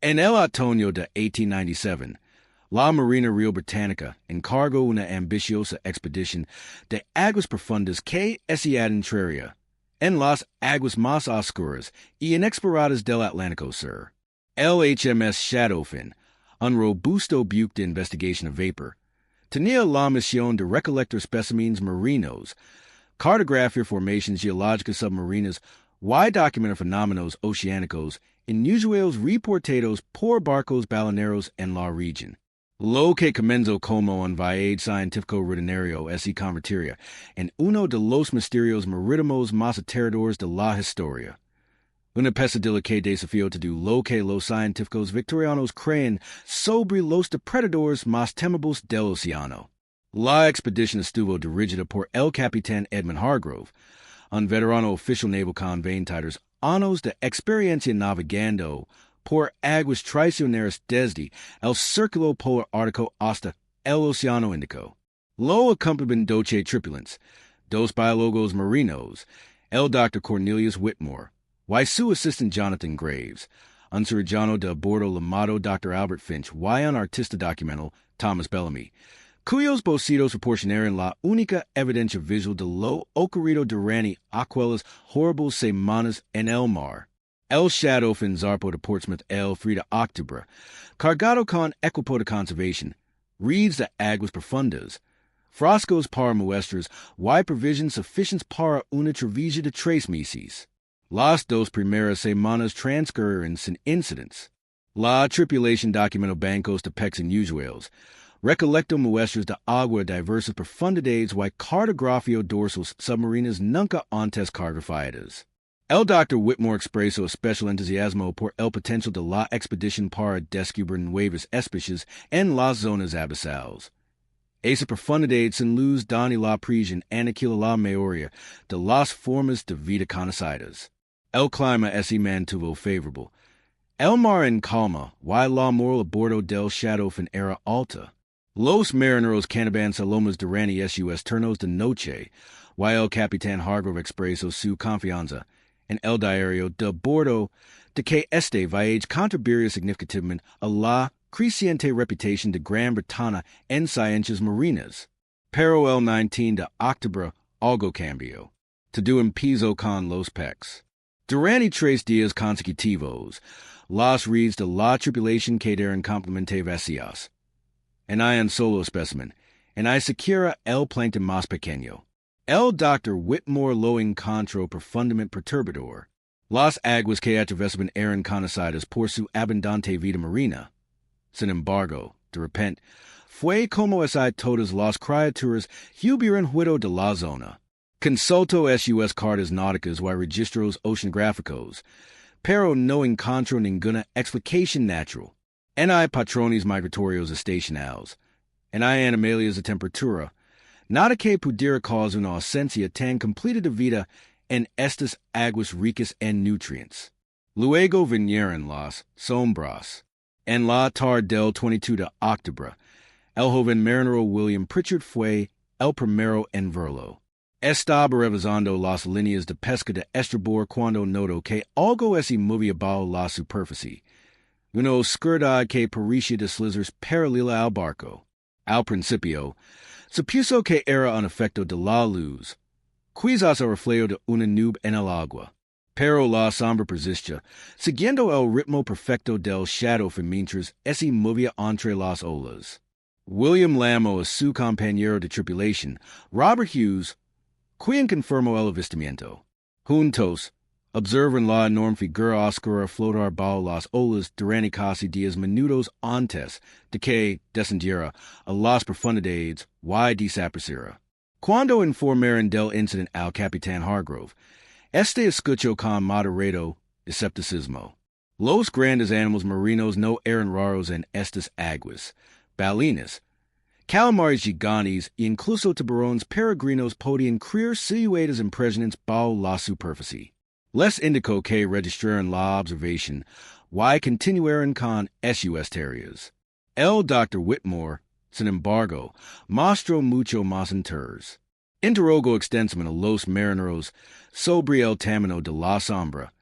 En el otoño de 1897, la Marina Real Británica encargó una ambiciosa expedición de aguas profundas que se adentraría en las aguas más oscuras y inexploradas del Atlántico Sur. El HMS Shadowfin, un robusto buque de investigación a vapor, tenía la misión de recolectar especímenes marinos, cartografiar formaciones geológicas submarinas, y documentar fenómenos oceánicos inusuales reportados por barcos baloneros en la región. Lo que comenzó como un viaje científico rutinario se convertiría en uno de los misterios marítimos más aterradores de la historia. Una pesadilla que desafió todo lo que los científicos victorianos creen sobre los depredadores más temibles del océano. La expedición estuvo dirigida por el capitán Edmund Hargrove, un veterano oficial naval con 22 años de experiencia navegando por aguas traicioneras desde el Círculo Polar Ártico hasta el Océano Índico. Lo acompañaban 12 tripulantes, 2 biólogos marinos, el Dr. Cornelius Whitmore, y su asistente Jonathan Graves, un cirujano de bordo llamado Dr. Albert Finch y un artista documental, Thomas Bellamy, cuyos bocetos proporcionaron la única evidencia visual de lo ocurrido durante aquellas horribles semanas en el mar. El Shadowfin zarpó de Portsmouth el 3 de octubre, cargado con equipo de conservación, reeds de aguas profundas, frascos para muestras y provisions suficientes para una travesía de 3 meses. Las 2 primeras semanas transcurrieron sin incidents. La tripulación documentó bancos de peces inusuales, recolectó muestras de agua de diversas profundidades y cartografió dorsos submarinos nunca antes cartografiadas. El Dr. Whitmore expresó especial entusiasmo por el potencial de la expedición para descubrir nuevas especies en las zonas abisales. Esa profundidad sin luz da la prisión aniquila la mayoría de las formas de vida conocidas. El clima se mantuvo favorable. El mar en calma, y la moral a bordo del Shadowfin era alta. Los marineros canaban salomas durante sus turnos de noche, y el capitán Hargrove expresó su confianza en el diario de bordo de que este viaje contribuiría significativamente a la creciente reputación de Gran Bretaña en ciencias marinas. Pero el 19 de octubre algo cambió. Todo empezó con los peces. Durante 3 días consecutivos, los reeds de la tripulación quedaron completamente vacíos. En hay un solo espécimen, en hay siquiera el plancton más pequeño. El Dr. Whitmore lo encontró profundamente perturbador. Las aguas que atravesaban eran conocidas por su abundante vida marina. Sin embargo, de repente, fue como si todas las criaturas hubieran huido de la zona. Consultó sus cartas náuticas y registros oceanográficos, pero no encontró ninguna explicación natural. En hay patrones migratorios estacionales, en hay animales de temperatura, nada que pudiera causar una ausencia tan completa de vida en estas aguas ricas en nutrientes. Luego vinieron las sombras. En la tarde del 22 de octubre, el joven marinero William Pritchard fue el primero en verlo. Estaba revisando las líneas de pesca de estribor cuando notó que algo se movía bajo la superficie. Una oscuridad que parecía deslizarse paralela al barco. Al principio, supuso que era un efecto de la luz, quizás el reflejo de una nube en el agua. Pero la sombra persistía, siguiendo el ritmo perfecto del Shadowfin mientras se movía entre las olas. William llamó a su compañero de tripulación, Robert Hughes, quien confirmó el avistamiento. Juntos, observan la enorme figura oscura flotar bajo las olas durante casi 10 minutos antes de que descendiera a las profundidades y desapareciera. Cuando informaron del incidente al capitán Hargrove, este escuchó con moderado escepticismo. Los grandes animales marinos no eran raros en estas aguas. Ballenas, calamares gigantes e incluso tiburones peregrinos podían crear silhuetas impresionantes bajo la superficie. Les indicó que registraron la observación y continuaron con sus teorías. El Dr. Whitmore, sin embargo, mostró mucho más interés. Interrogó extensamente a los marineros sobre el tamaño de la sombra,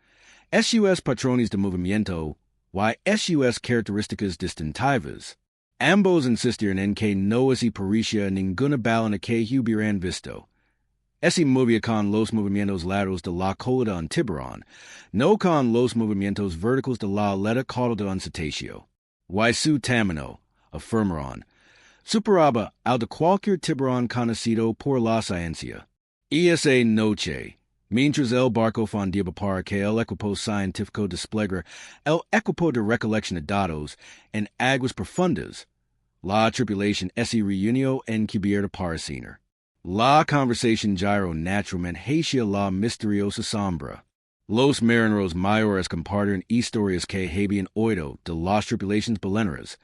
sus patrones de movimiento y sus características distintivas. Ambos insistieron en que no se parecía ninguna balena que hubieran visto. Se movía con los movimientos laterales de la cola de un tiburón, no con los movimientos verticales de la aleta caudal de un cetáceo. Y su tamaño, afirmaron, superaba al de cualquier tiburón conocido por la ciencia. Esa noche, mientras el barco fondeaba para que el equipo científico desplegara el equipo de recolección de datos en aguas profundas, la tripulación se reunió en cubierta para cenar. La conversación giró naturalmente hacia la misteriosa sombra. Los marineros mayores compartieron historias que habían oído de las tripulaciones baleneras,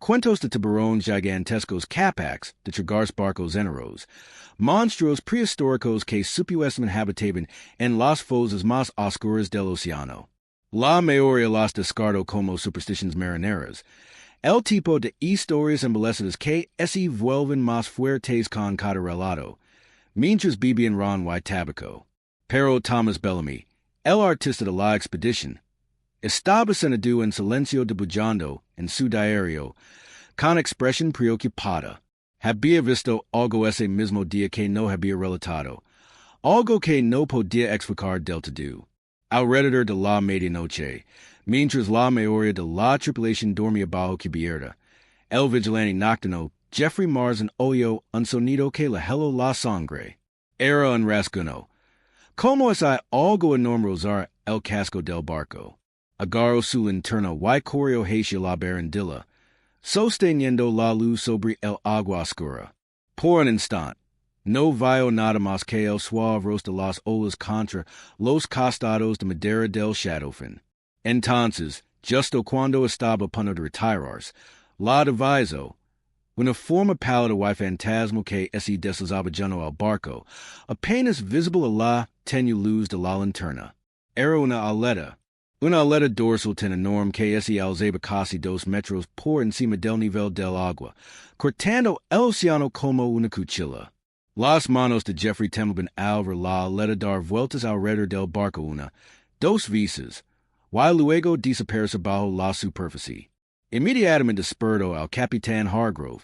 cuentos de tiburones gigantescos capaces de tragarse barcos enteros, monstruos prehistóricos que supuestamente habitaban en las fosas más oscuras del océano. La mayoría las descartó como supersticiones marineras, el tipo de historias embelecidas que se vuelven más fuertes con cada relato, mientras bebían ron y tabaco. Pero Thomas Bellamy, el artista de la expedición, estaba sentado en silencio dibujando en su diario, con expresión preocupada. Había visto algo ese mismo día que no había relatado, algo que no podía explicar del todo. Alrededor de la medianoche, mientras la mayoría de la tripulación dormía bajo cubierta, el vigilante nocturno Jeffrey Marsden oyó un sonido que le heló la sangre. Era un rasguño. Como es algo enorme rozar el casco del barco. Agarró su linterna y corrió hacia la barandilla, sosteniendo la luz sobre el agua oscura. Por un instante, no vio nada más que el suave roce de las olas contra los costados de madera del shadowfin. Entonces, justo cuando estaba a punto de retirarse, la divisó, una forma pálida y fantasmal que se deslizaba llano al barco, apenas visible a la tenue luz de la linterna. Era una aleta dorsal tan enorme que se alzaba casi 2 metros por encima del nivel del agua, cortando el océano como una cuchilla. Las manos de Jeffrey temblaban al ver la aleta dar vueltas alrededor del barco dos veces, y luego desaparecer bajo la superficie. Inmediatamente despertó al capitán Hargrove,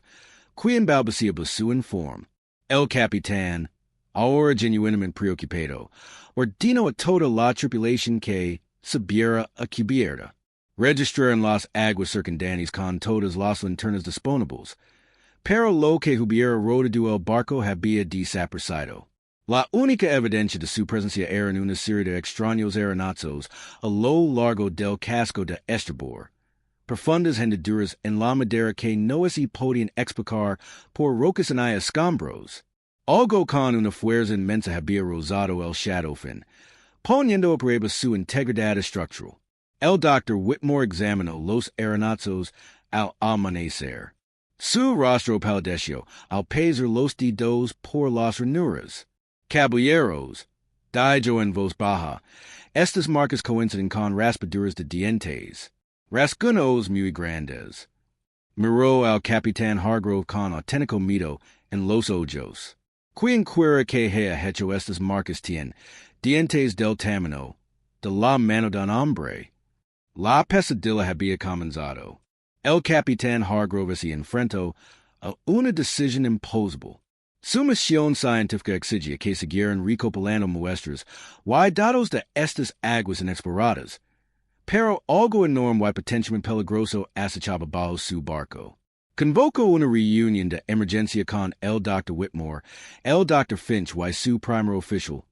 quien balbuceaba su informe. El capitán, ahora genuinamente preocupado, ordenó a toda la tripulación que subiera a cubierta. Registraron las aguas circundantes con todas las linternas disponibles, pero lo que hubiera rodado el barco había desaparecido. La única evidencia de su presencia era en una serie de extraños arenazos a lo largo del casco de estribor, profundas hendiduras en la madera que no se podían explicar por rocas y escombros. Algo con una fuerza inmensa había rozado el shadowfin, poniendo a prueba su integridad estructural. El Dr. Whitmore examinó los arenazos al amanecer. Su rostro palideció al pesar los dedos por las ranuras. Caballeros, dijo en voz baja, estas marcas coinciden con raspaduras de dientes, rasguños muy grandes. Miró al capitán Hargrove con auténtico miedo en los ojos. Quien quiera que haya hecho estas marcas tiene dientes del tamaño de la mano de un hombre. La pesadilla había comenzado. El capitán Hargrove se enfrentó a una decisión imposible. Su misión científica exigía que siguieran recopilando muestras y datos de estas aguas inexploradas, pero algo enorme y potencialmente peligroso acechaba bajo su barco. Convocó una reunión de emergencia con el Dr. Whitmore, el Dr. Finch y su primer oficial,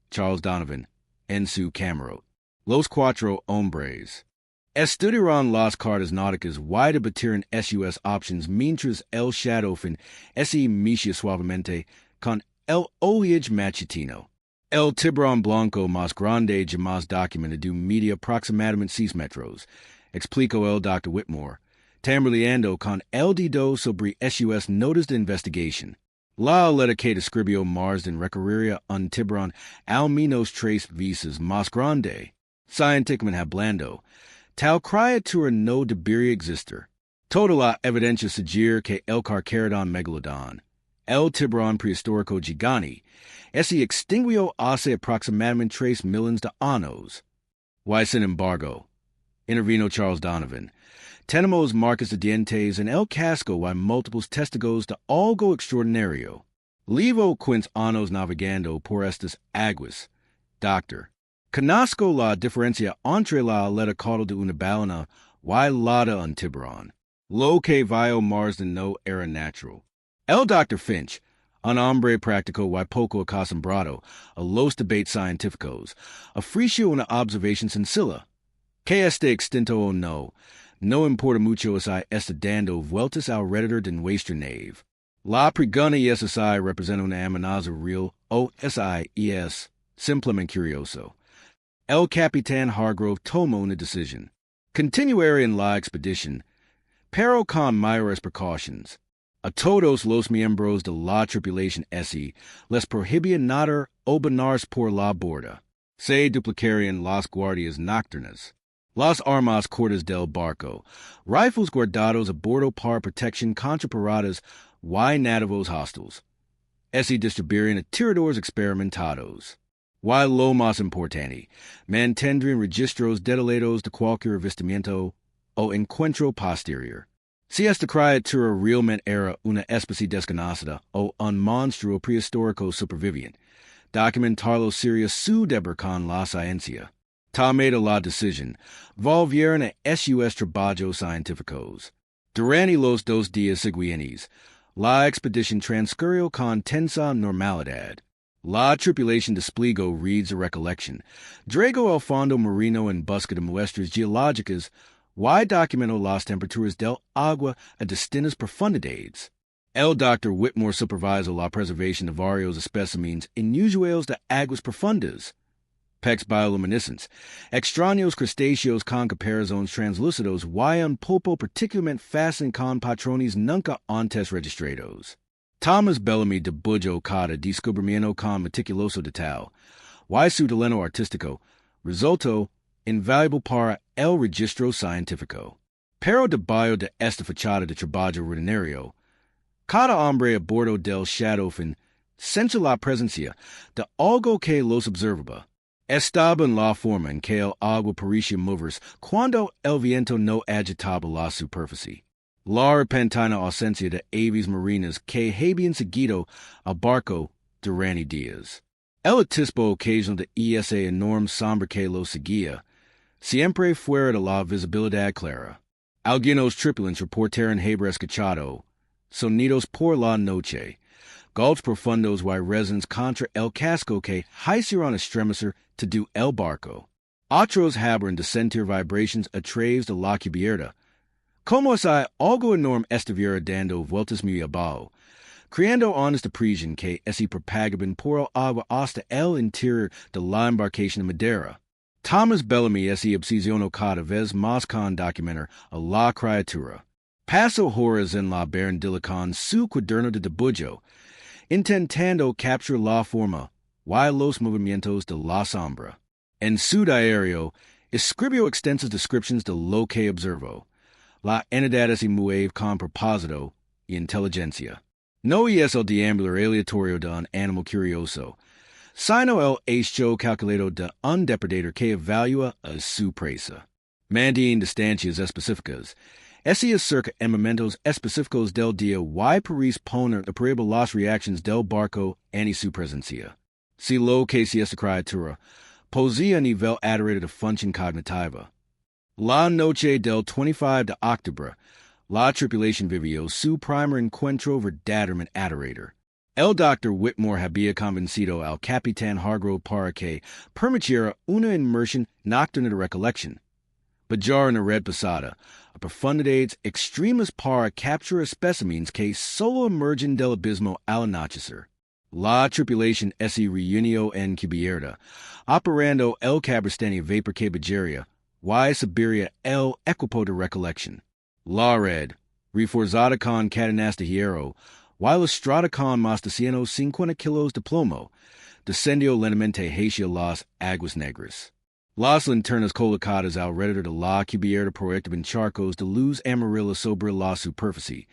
Charles Donovan, en su camarote. Los 4 hombres estudiaron las cartas náuticas y debatieron sus options mientras el shadowfin se mecía suavemente con el oleaje matutino. El tiburón blanco más grande jamás documentado mide aproximadamente 6 metros, explicó el Dr. Whitmore, tambaleando con el dedo sobre sus notas de investigación. La aleta que describió Marsden requeriría un tiburón al menos 3 veces más grande. Científicamente hablando, tal criatura no debería existir. Toda la evidencia sugiere que el carcharodon Megalodón, el tiburón prehistórico gigante, se extinguió hace aproximadamente 3 millones de años. Y sin embargo, Intervino Charles Donovan. Tenemos Marcus de Dientes and el Casco y multiples testigos de algo extraordinario. Levo quince años navegando por estas aguas. Doctor. Conozco la diferencia entre la aleta caudal de una ballena y la de un tiburón. Lo que vio Marsden no era natural. El Dr. Finch, un hombre práctico y poco acostumbrado a los debates científicos, ofreció una observación sencilla. Que este extinto o no importa mucho si está dando vueltas alrededor de nuestra nave. La pregunta es si representa una amenaza real o si es simplemente curioso. El capitán Hargrove tomó una decisión. Continuar en la expedición, pero con mayores precauciones. A todos los miembros de la tripulación les prohibía nadar o bañarse por la borda. Se duplicarían las guardias nocturnas. Las armas cortas del barco, rifles guardados a bordo para protección contra piratas y nativos hostiles. Distribuirían a tiradores experimentados. Y lo más importante, mantendrían registros detallados de cualquier avistamiento o encuentro posterior. Si esta criatura realmente era una especie desconocida o un monstruo prehistórico superviviente, documentarlo sería su deber con la ciencia. Tomada la decisión, volvieron a sus trabajos científicos. Durante los 2 días siguientes, la expedición transcurrió con tensa normalidad. La tripulación desplegó redes de recolección, dragó al fondo marino en busca de muestras geológicas y documentó las temperaturas del agua a distintas profundidades. El Dr. Whitmore supervisó la preservación de varios especímenes inusuales de aguas profundas. Peces bioluminescentes, extraños crustáceos con caparazones translúcidos y un pulpo particularmente fascinante con patrones nunca antes registrados. Thomas Bellamy dibujó cada descubrimiento con meticuloso detalle, y su talento artístico resultó invaluable para el registro científico. Pero debajo de esta fachada de trabajo rutinario, cada hombre a bordo del Shadowfin sentía la presencia de algo que los observaba. Estaba en la forma en que el agua parecía moverse cuando el viento no agitaba la superficie. La repentina ausencia de aves marinas que habían seguido al barco durante días. El atisbo ocasional de esa enorme sombra que lo seguía, siempre fuera de la visibilidad clara. Algunos tripulantes reportaron haber escuchado sonidos por la noche, golpes profundos y resonantes contra el casco que hicieron estremecer todo el barco. Otros hablan de sentir vibraciones a través de la cubierta, como si algo enorme estuviera dando vueltas muy abajo, creando ondas de presión que se propagaban por el agua hasta el interior de la embarcación de madera. Thomas Bellamy obsesionó cada vez más con documentar a la criatura. Pasó horas en la barandilla con su cuaderno de dibujo, intentando capturar la forma y los movimientos de la sombra. En su diario, escribió extensas descripciones de lo que observó. La entidad se mueve con propósito y inteligencia. No es el deambular aleatorio de un animal curioso, sino el hecho calculado de un depredador que evalúa a su presa. Mantiene distancias específicas. Es cerca en momentos específicos del día y parece poner a prueba las reacciones del barco en su presencia. Si lo que si esta criatura posee a nivel adecuado de función cognitiva. La noche del 25 de octubre, la tripulación vivió su primer encuentro verdaderamente aterrador. El Dr. Whitmore había convencido al capitán Hargrove para que permitiera una inmersión nocturna de recolección. Bajar una red pesada a profundidades extremas para capturar especímenes que solo emergen del abismo al anochecer. La tripulación se reunió en cubierta, operando el cabrestani vapor que bajaría y subiría el equipo de recolección. La red, reforzada con cadenas de hierro, y ilustrada con más de 150 kilos de plomo, descendió lentamente hacia las aguas negras. Las linternas colocadas alrededor de la cubierta proyectaban charcos de luz amarilla sobre la superficie,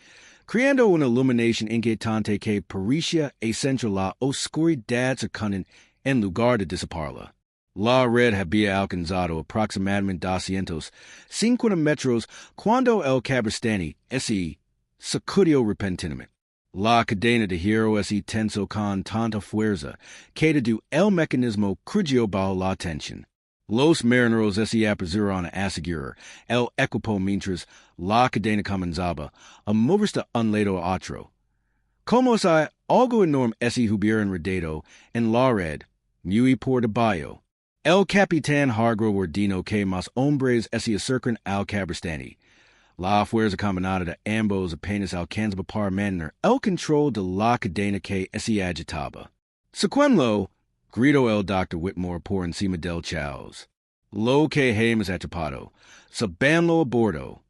creando una iluminación inquietante que parecía acentrar la oscuridad cercana en lugar de disiparla. La red había alcanzado aproximadamente 250 metros cuando el cabrestani se sacudió repentinamente. La cadena de giro se tensó con tanta fuerza que de el mecanismo crujió bajo la tensión. Los marineros se apresuraron a asegurar el equipo mientras la cadena comenzaba a moverse de un lado a otro. Como si algo enorme se hubiera enredado en la red, muy por debajo. El capitán Hargrove ordenó que más hombres se acerquen al cabrestani. La fuerza combinada de ambos apenas alcanzaba para mantener el control de la cadena que se agitaba. Secuénlo, gritó el Dr. Whitmore por encima del chaos. Lo que hemos atrapado, subánlo a bordo.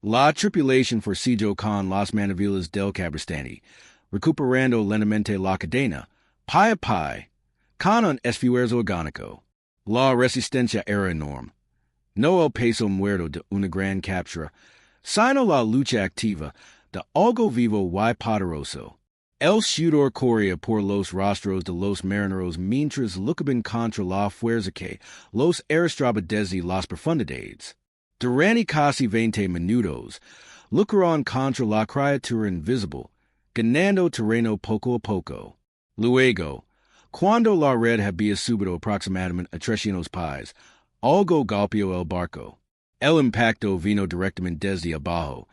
La tripulación forcejeó con las manavilas del cabrestani, recuperando lentamente la cadena, pie a pie, con un esfuerzo orgánico. La resistencia era enorme. No el peso muerto de una gran captura, sino la lucha activa de algo vivo y poderoso. El sudor corría por los rostros de los marineros mientras luchaban contra la fuerza que los arrastraba desde las profundidades. Durante casi 20 minutos, lucharon contra la criatura invisible, ganando terreno poco a poco. Luego, cuando la red había subido aproximadamente a 300 pies, algo golpeó el barco. El impacto vino directamente desde abajo,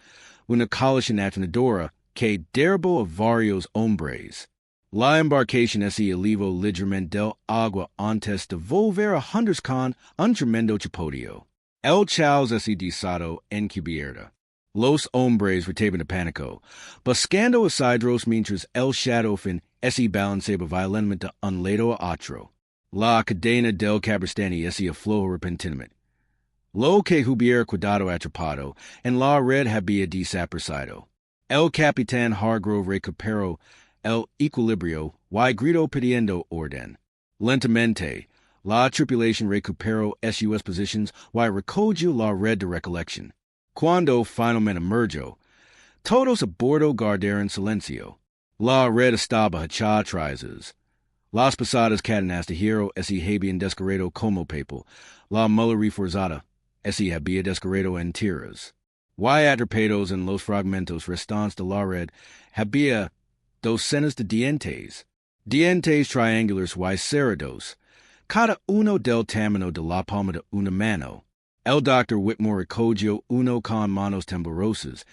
una colisión atronadora que derribó a varios hombres. La embarcación se elevó ligeramente del agua antes de volver a hundirse con un tremendo chapoteo. El caos se desató en cubierta. Los hombres retaban de pánico, buscando asidros mientras el shadow fin se balanceaba violentamente de un lado a otro. La cadena del cabrestani se aflojó repentinamente. Lo que hubiera quedado atrapado en la red había desaparecido. El capitán Hargrove recuperó el equilibrio y gritó pidiendo orden. Lentamente, la tripulación recuperó sus posiciones y recogió la red de recolección. Cuando finalmente emergió, todos a bordo guardaron silencio. La red estaba hecha a trizas. Las pesadas cadenas de giro se habían descargado como papel. La mula reforzada se había descargado en tiras. Y atrapados en los fragmentos restantes de la red había docenas de dientes. Dientes triangulares y cerrados, cada uno del tamaño de la palma de una mano. El Dr. Whitmore recogió uno con manos temblorosas,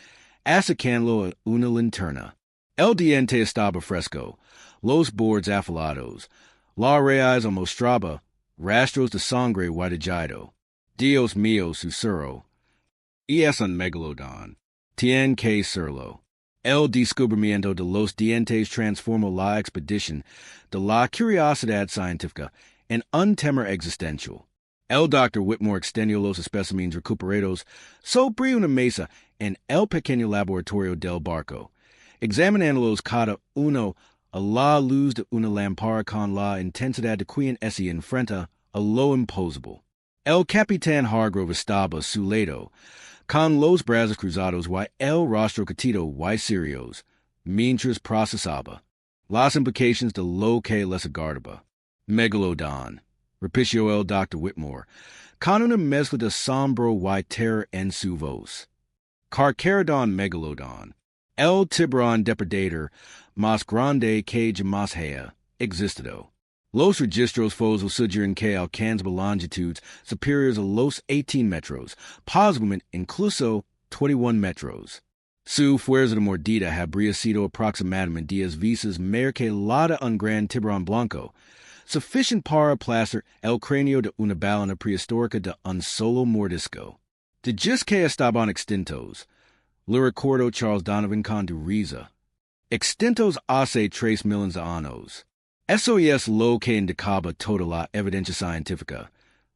acercándolo a una linterna. El diente estaba fresco, los bordes afilados. La raíz mostraba rastros de sangre huadillado. Dios mío, susurró. Y es un megalodón. Tiene que serlo. El descubrimiento de los dientes transformó la expedición de la curiosidad científica en un temor existencial. El Dr. Whitmore extendió los especímenes recuperados sobre una mesa en el pequeño laboratorio del barco, examinándolos cada uno a la luz de una lámpara con la intensidad de quien se enfrenta a lo imposible. El capitán Hargrove estaba a su lado, con los brazos cruzados y el rostro catido y serios, mientras procesaba las implicaciones de lo que les aguardaba. Megalodón, repitió el Dr. Whitmore, con una mezcla de asombro y terror en su voz. Carcharodon megalodón, el tiburón depredador más grande que jamás haya existido. Los registros fósiles sugieren que alcanzaba longitudes superiores a los 18 metros, posiblemente incluso 21 metros. Su fuerza de mordida habría sido aproximadamente 10 veces mayor que la de un gran tiburón blanco, suficiente para aplastar el cráneo de una ballena prehistórica de un solo mordisco. De just que estaban extintos, lo recordó Charles Donovan con risa. Extintos hace 3 millones de años. Eso es lo que indicaba toda la evidencia científica,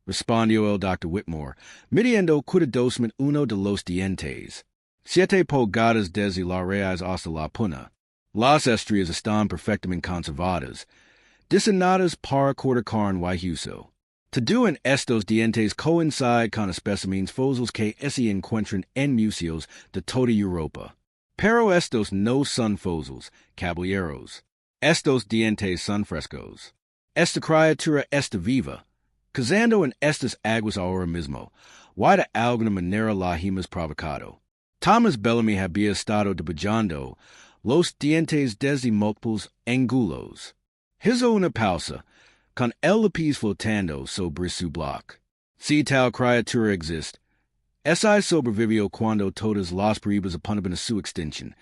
respondió el Dr. Whitmore, midiendo cuidadosamente uno de los dientes. 7 pulgadas desde la raíz hasta la punta. Las estrías están perfectamente conservadas, diseñadas para cortar carne y hueso. Todo en estos dientes coincide con especímenes fósiles que se encuentran en museos de toda Europa. Pero estos no son fósiles, caballeros. Estos dientes son frescos. Esta criatura está viva, Cazando en estas aguas ahora mismo, y de alguna manera la hemos provocado. Thomas Bellamy había estado debujando los dientes desde múltiples ángulos. Hizo una pausa, con el lápiz flotando sobre su bloc. Si tal criatura existe, esa sobrevivió cuando todas las pruebas apuntaban a su extinción.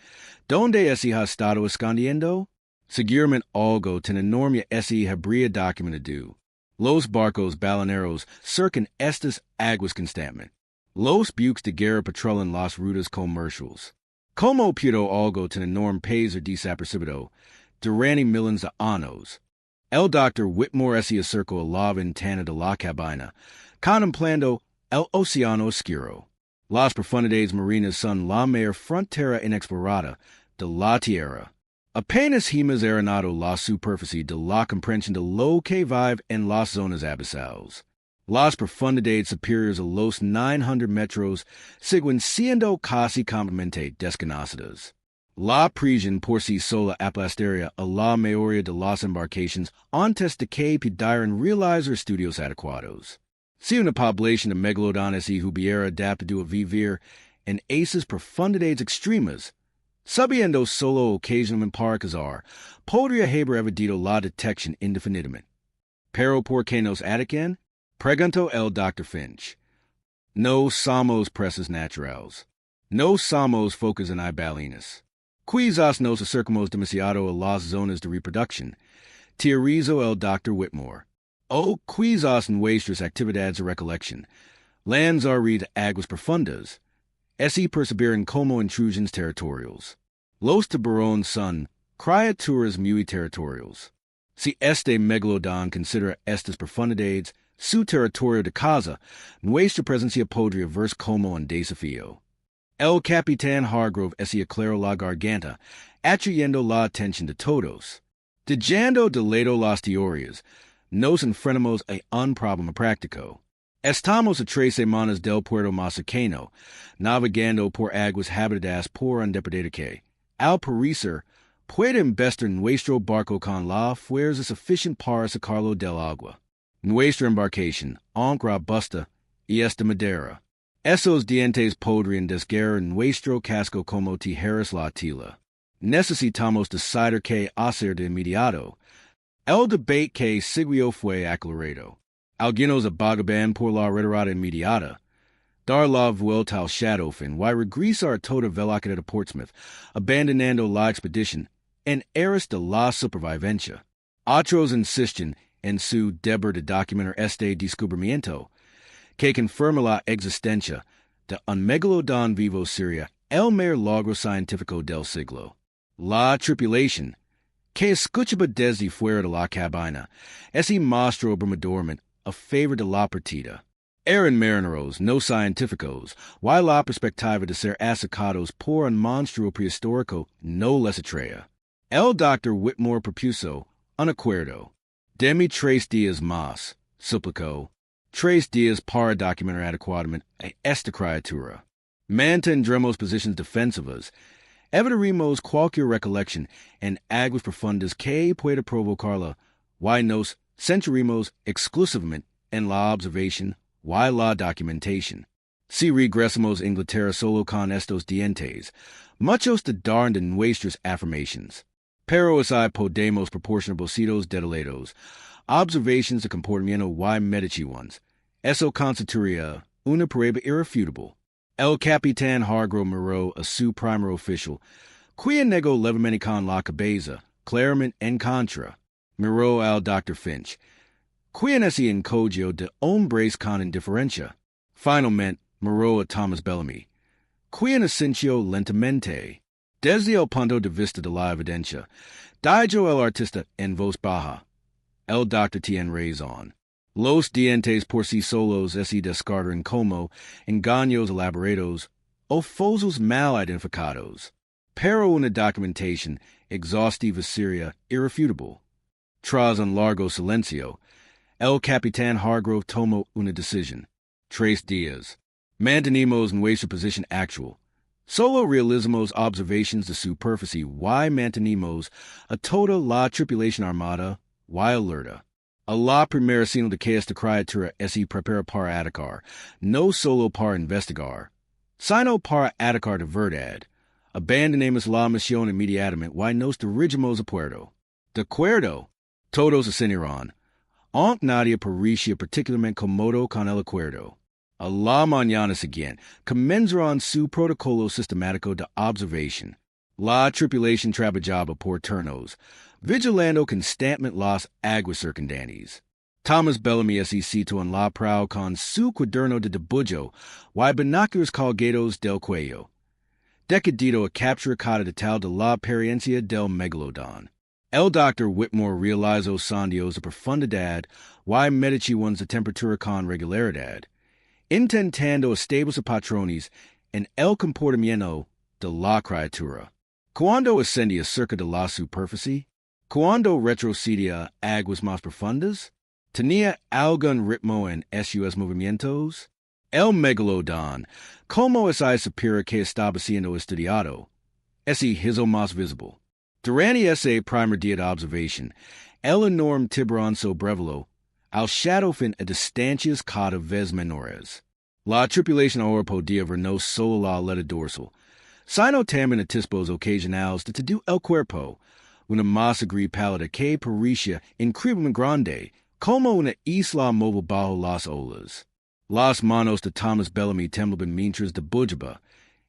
¿Dónde ese ha estado escondiendo? Seguramente algo tan enorme ese habría documentado. Los barcos baloneros cercan estas aguas constantemente. Los buques de guerra patrullan las rutas comerciales. ¿Cómo pudo algo tan enorme pasar desapercibido durante millones de años? El Dr. Whitmore se acercó a la ventana de la cabina, contemplando el océano oscuro. Las profundidades marinas son la mayor frontera inexplorada de la Tierra. Apenas hemos arenado la superficie de la comprensión de lo que vive en las zonas abisales. Las profundidades superiores a los 900 metros siguen siendo casi completamente desconocidas. La prisión por sí sola aplastaría a la mayoría de las embarcaciones antes de que pudieran realizar estudios adecuados. Si una población de megalodones hubiera adaptado a vivir en esas profundidades extremas, sabiendo solo ocasionalmente para cazar, podría haber evitado la detección indefinidamente. ¿Pero por qué nos atacan? Preguntó el Dr. Finch. No somos presas naturales. No somos focas en balinas. Quizás nos acercamos demasiado a las zonas de reproducción, teorizó el Dr. Whitmore. O quizás nuestras actividades de recolección, lanzar de aguas profundas, perseveran como intrusiones territoriales. Los tiburones son criaturas muy territoriales. Si este megalodón considera estas profundidades su territorio de casa, nuestra presencia podría verse como un desafío. El capitán Hargrove aclaró la garganta, atrayendo la atención de todos. Dejando de lado las teorías, nos enfrentamos a un problema práctico. Estamos a 3 semanas del puerto más cercano, navegando por aguas habitadas por un depredador que, al parecer, puede embestir nuestro barco con la fuerza suficiente para sacarlo del agua. Nuestra embarcación, aunque robusta, y es de madera. Esos dientes podrían desgarrar nuestro casco como tijeras la tela. Necesitamos decidir qué hacer de inmediato. El debate que siguió fue aclarado. Algunos abogaban por la retirada inmediata, dar la vuelta al Shadowfin y regresar a toda velocidad a Portsmouth, abandonando la expedición en aras de la supervivencia. Otros insisten en su deber de documentar este descubrimiento, que confirma la existencia de un megalodón vivo sería el mayor logro científico del siglo. La tripulación, que escuchaba desde fuera de la cabina, mostró abrumadoramente a favor de la partida. Eran marineros, no científicos, y la perspectiva de ser asacados por un monstruo prehistórico no les atraía. El Dr. Whitmore propuso un acuerdo. Deme 3 días más, suplicó. 3 días para documentar adecuadamente a esta criatura. Mantendremos posiciones defensivas. Evitaremos cualquier recolección en aguas profundas que pueda provocarla, y nos centraremos exclusivamente en la observación y la documentación. Si regresamos a Inglaterra solo con estos dientes, muchos dudarán de nuestras afirmaciones. Pero así podemos proporcionar bocitos detallados, observaciones de comportamiento y mediciones. Eso constituiría una prueba irrefutable. El capitán Hargrove miró a su primer oficial, quien negó levemente con la cabeza, claramente en contra. Miró al Dr. Finch, quien encogió de hombres con indiferencia. Finalmente, miró a Thomas Bellamy, quien asintió lentamente. Desde el punto de vista de la evidencia, dijo el artista en voz baja. El doctor tiene razón. Los dientes por sí solos descartan como engaños elaborados o falsos mal identificados. Pero una documentación exhaustiva sería irrefutable. Tras un largo silencio, el capitán Hargrove tomó una decisión. 3 días. Mantenemos nuestra posición actual. Solo realizamos observaciones de superficie y mantenemos a toda la tripulación armada y alerta. la primera sino de que esta criatura esi prepara para atacar, no solo para investigar, sino para atacar de verdad. Abandonemos la misión inmediatamente y nos dirigimos a puerto. De acuerdo, todos ascendieron. Aunque nadie parecía particularmente cómodo con el acuerdo. A la mañana siguiente, comenzaron su protocolo sistemático de observación. La tripulación trabajaba por turnos, vigilando constantemente las aguas circundantes. Thomas Bellamy se sitó en la proa con su cuaderno de dibujo y binóculos colgados del cuello. Decidido a capturar cada detalle de la experiencia del Megalodón. El Dr. Whitmore realizó sondeos de profundidad y mediciones de temperatura con regularidad, intentando establecer patrones en el comportamiento de la criatura. Cuando ascendía cerca de la superficie, cuando retrocedía a aguas más profundas, tenía algún ritmo en sus movimientos. El Megalodón, como ese superior que estaba siendo estudiado, ese hizo más visible. Durante ese primer día de observación, el enorme tiburón sobrevoló al shadow fin a distancias cada vez menores. La tripulación ahora podía ver no solo la aleta dorsal, sino también atisbos ocasionales de todo el cuerpo, una masa gris pálida que parecía increíblemente grande, como una isla móvil bajo las olas. Las manos de Thomas Bellamy temblaban mientras dibujaba,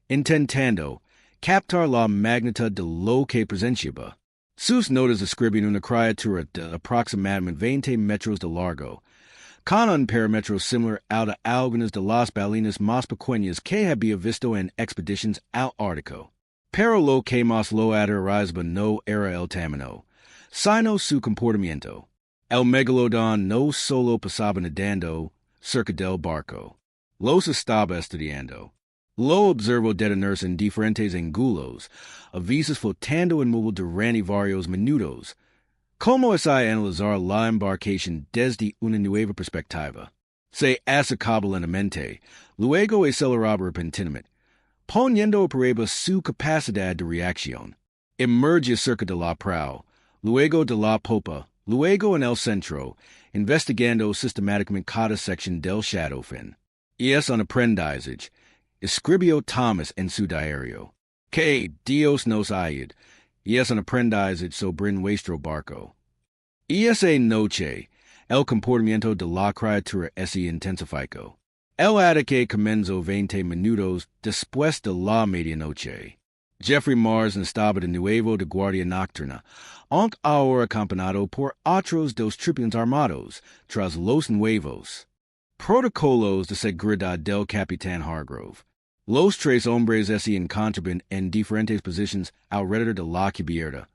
intentando captar la magnitud de lo que presenciaba. Sus notas describían una criatura de aproximadamente 20 metros de largo, con un perímetro similar al de algunas de las ballenas más pequeñas que había visto en expediciones al Ártico. Pero lo que más lo aterrorizaba no era el tamaño, sino su comportamiento. El Megalodón no solo pasaba nadando cerca del barco, los estaba estudiando. Lo observó detenerse en diferentes ángulos, a veces flotando inmóvil durante varios minutos, como es analizar la embarcación desde una nueva perspectiva. Se acercaba lentamente, luego aceleraba repentinamente, poniendo a prueba su capacidad de reacción. Emerge cerca de la proa, luego de la popa, luego en el centro, investigando sistemáticamente cada sección del shadow fin. Y es un aprendizaje, escribió Thomas en su diario, que Dios nos ayude, y es un aprendizaje sobre nuestro barco. Y esa noche, el comportamiento de la criatura se intensificó. El ataque comenzó 20 minutos después de la medianoche. Jeffrey Mars estaba de nuevo de guardia nocturna, aunque ahora acompañado por otros dos tripulantes armados, tras los nuevos protocolos de seguridad del capitán Hargrove. Los tres hombres se encontraban en diferentes posiciones alrededor de la cubierta,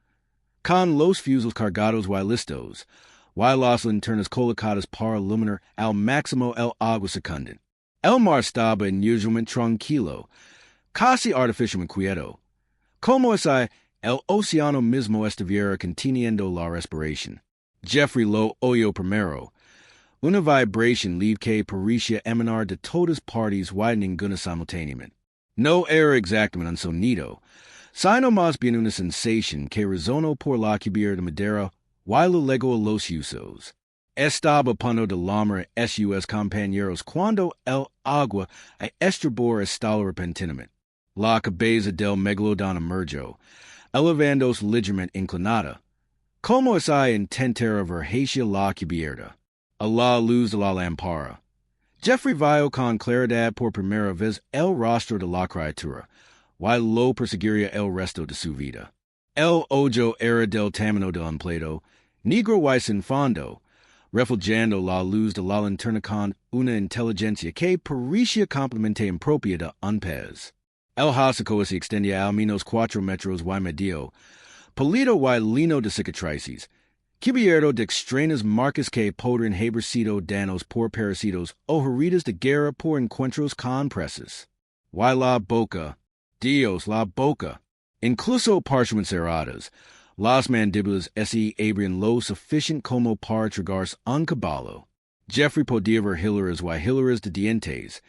con los fusiles cargados y listos, y las linternas colocadas para iluminar al máximo el agua secundante. El mar estaba inusualmente tranquilo, casi artificialmente quieto, como es el océano mismo estuviera conteniendo la respiración. Jeffrey lo oyó primero, una vibración leve que parecía emanar de todas partes y ninguna simultáneamente. No era exactamente un sonido, sino más bien una sensación que resonó por la cubierta de madera y luego a los usos. Estaba a punto de lamar a sus compañeros cuando el agua a estribor estalló repentinamente. La cabeza del Megalodón emergió, elevándose ligeramente inclinada, como esa intentara ver hacia la cubierta, a la luz de la lámpara. Jeffrey vio con claridad por primera vez el rostro de la criatura, y lo perseguiría el resto de su vida. El ojo era del tamaño de un plato, negro y sin fondo, reflejando la luz de la linterna con una inteligencia que parecía completamente impropia de un pez. El hocico se extendía al menos 4 metros y medio, polido y lino de cicatrices, cubierto de extrañas marcas que podrían haber sido danos por parásitos o heridas de guerra por encuentros con presas. Y la boca, Dios, la boca, incluso parcialmente cerradas, las mandíbulas se abrían lo suficiente como para tragarse un caballo. Jeffrey podía ver hileras y hileras de dientes,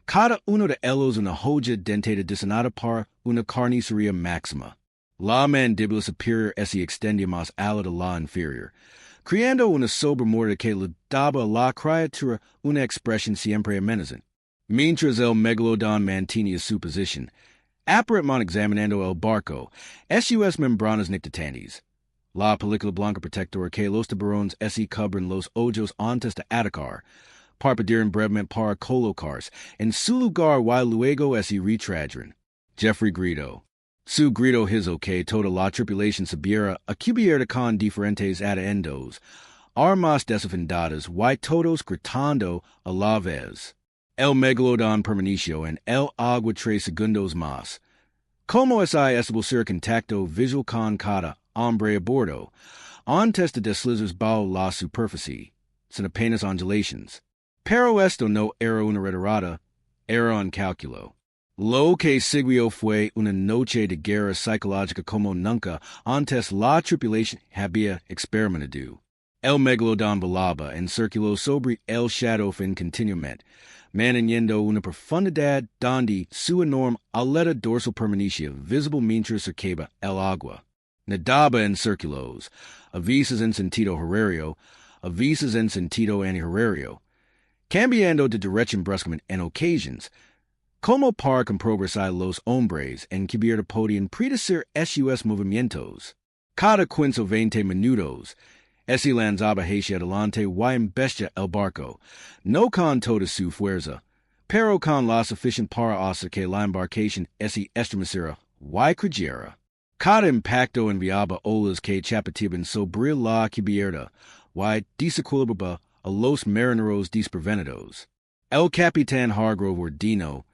cada uno de ellos una joya dentada diseñada para una carnicería máxima. La mandíbula superior se extendía más a la de la inferior, creando una sobremuerte que le daba a la criatura una expresión siempre amenazante. Mientras el Megalodón mantenía su posición, aparentemente examinando el barco, sus membranas nictatantes. La película blanca protectora que los tiburones cubren los ojos antes de atacar, parpadearon brevemente para colocarse en su lugar while luego retrayeron. Jeffrey gritó. Su grito hizo que toda la tripulación se viera cubierta con diferentes atuendos, armas desafindadas, y todos gritando a la vez. El Megalodón permaneció en el agua 3 segundos más. Como establecer contacto visual con cada hombre a bordo, antes de deslizarse bajo la superficie, sin apenas ondulaciones. Pero esto no era una retirada, era un cálculo. Lo que siguió fue una noche de guerra psicológica como nunca antes la tripulación había experimentado. El Megalodón volaba en círculo sobre el shadow fin continuamente, manteniendo una profundidad donde su enorme aleta dorsal permanecía visible mientras surcaba el agua. Nadaba en círculos, a veces en sentido horario, a veces en sentido antihorario, cambiando de dirección bruscamente en ocasiones, como para comprobarse a los hombres en cubierta podían predecir sus movimientos. Cada 15 o 20 minutos, lanzaba hacia adelante y embestía el barco, no con toda su fuerza, pero con la suficiente para hacer que la embarcación estremeciera y creyera. Cada impacto enviaba olas que chapoteaban sobre la cubierta y desequilibraba a los marineros desprevenidos. El capitán Hargrove ordenó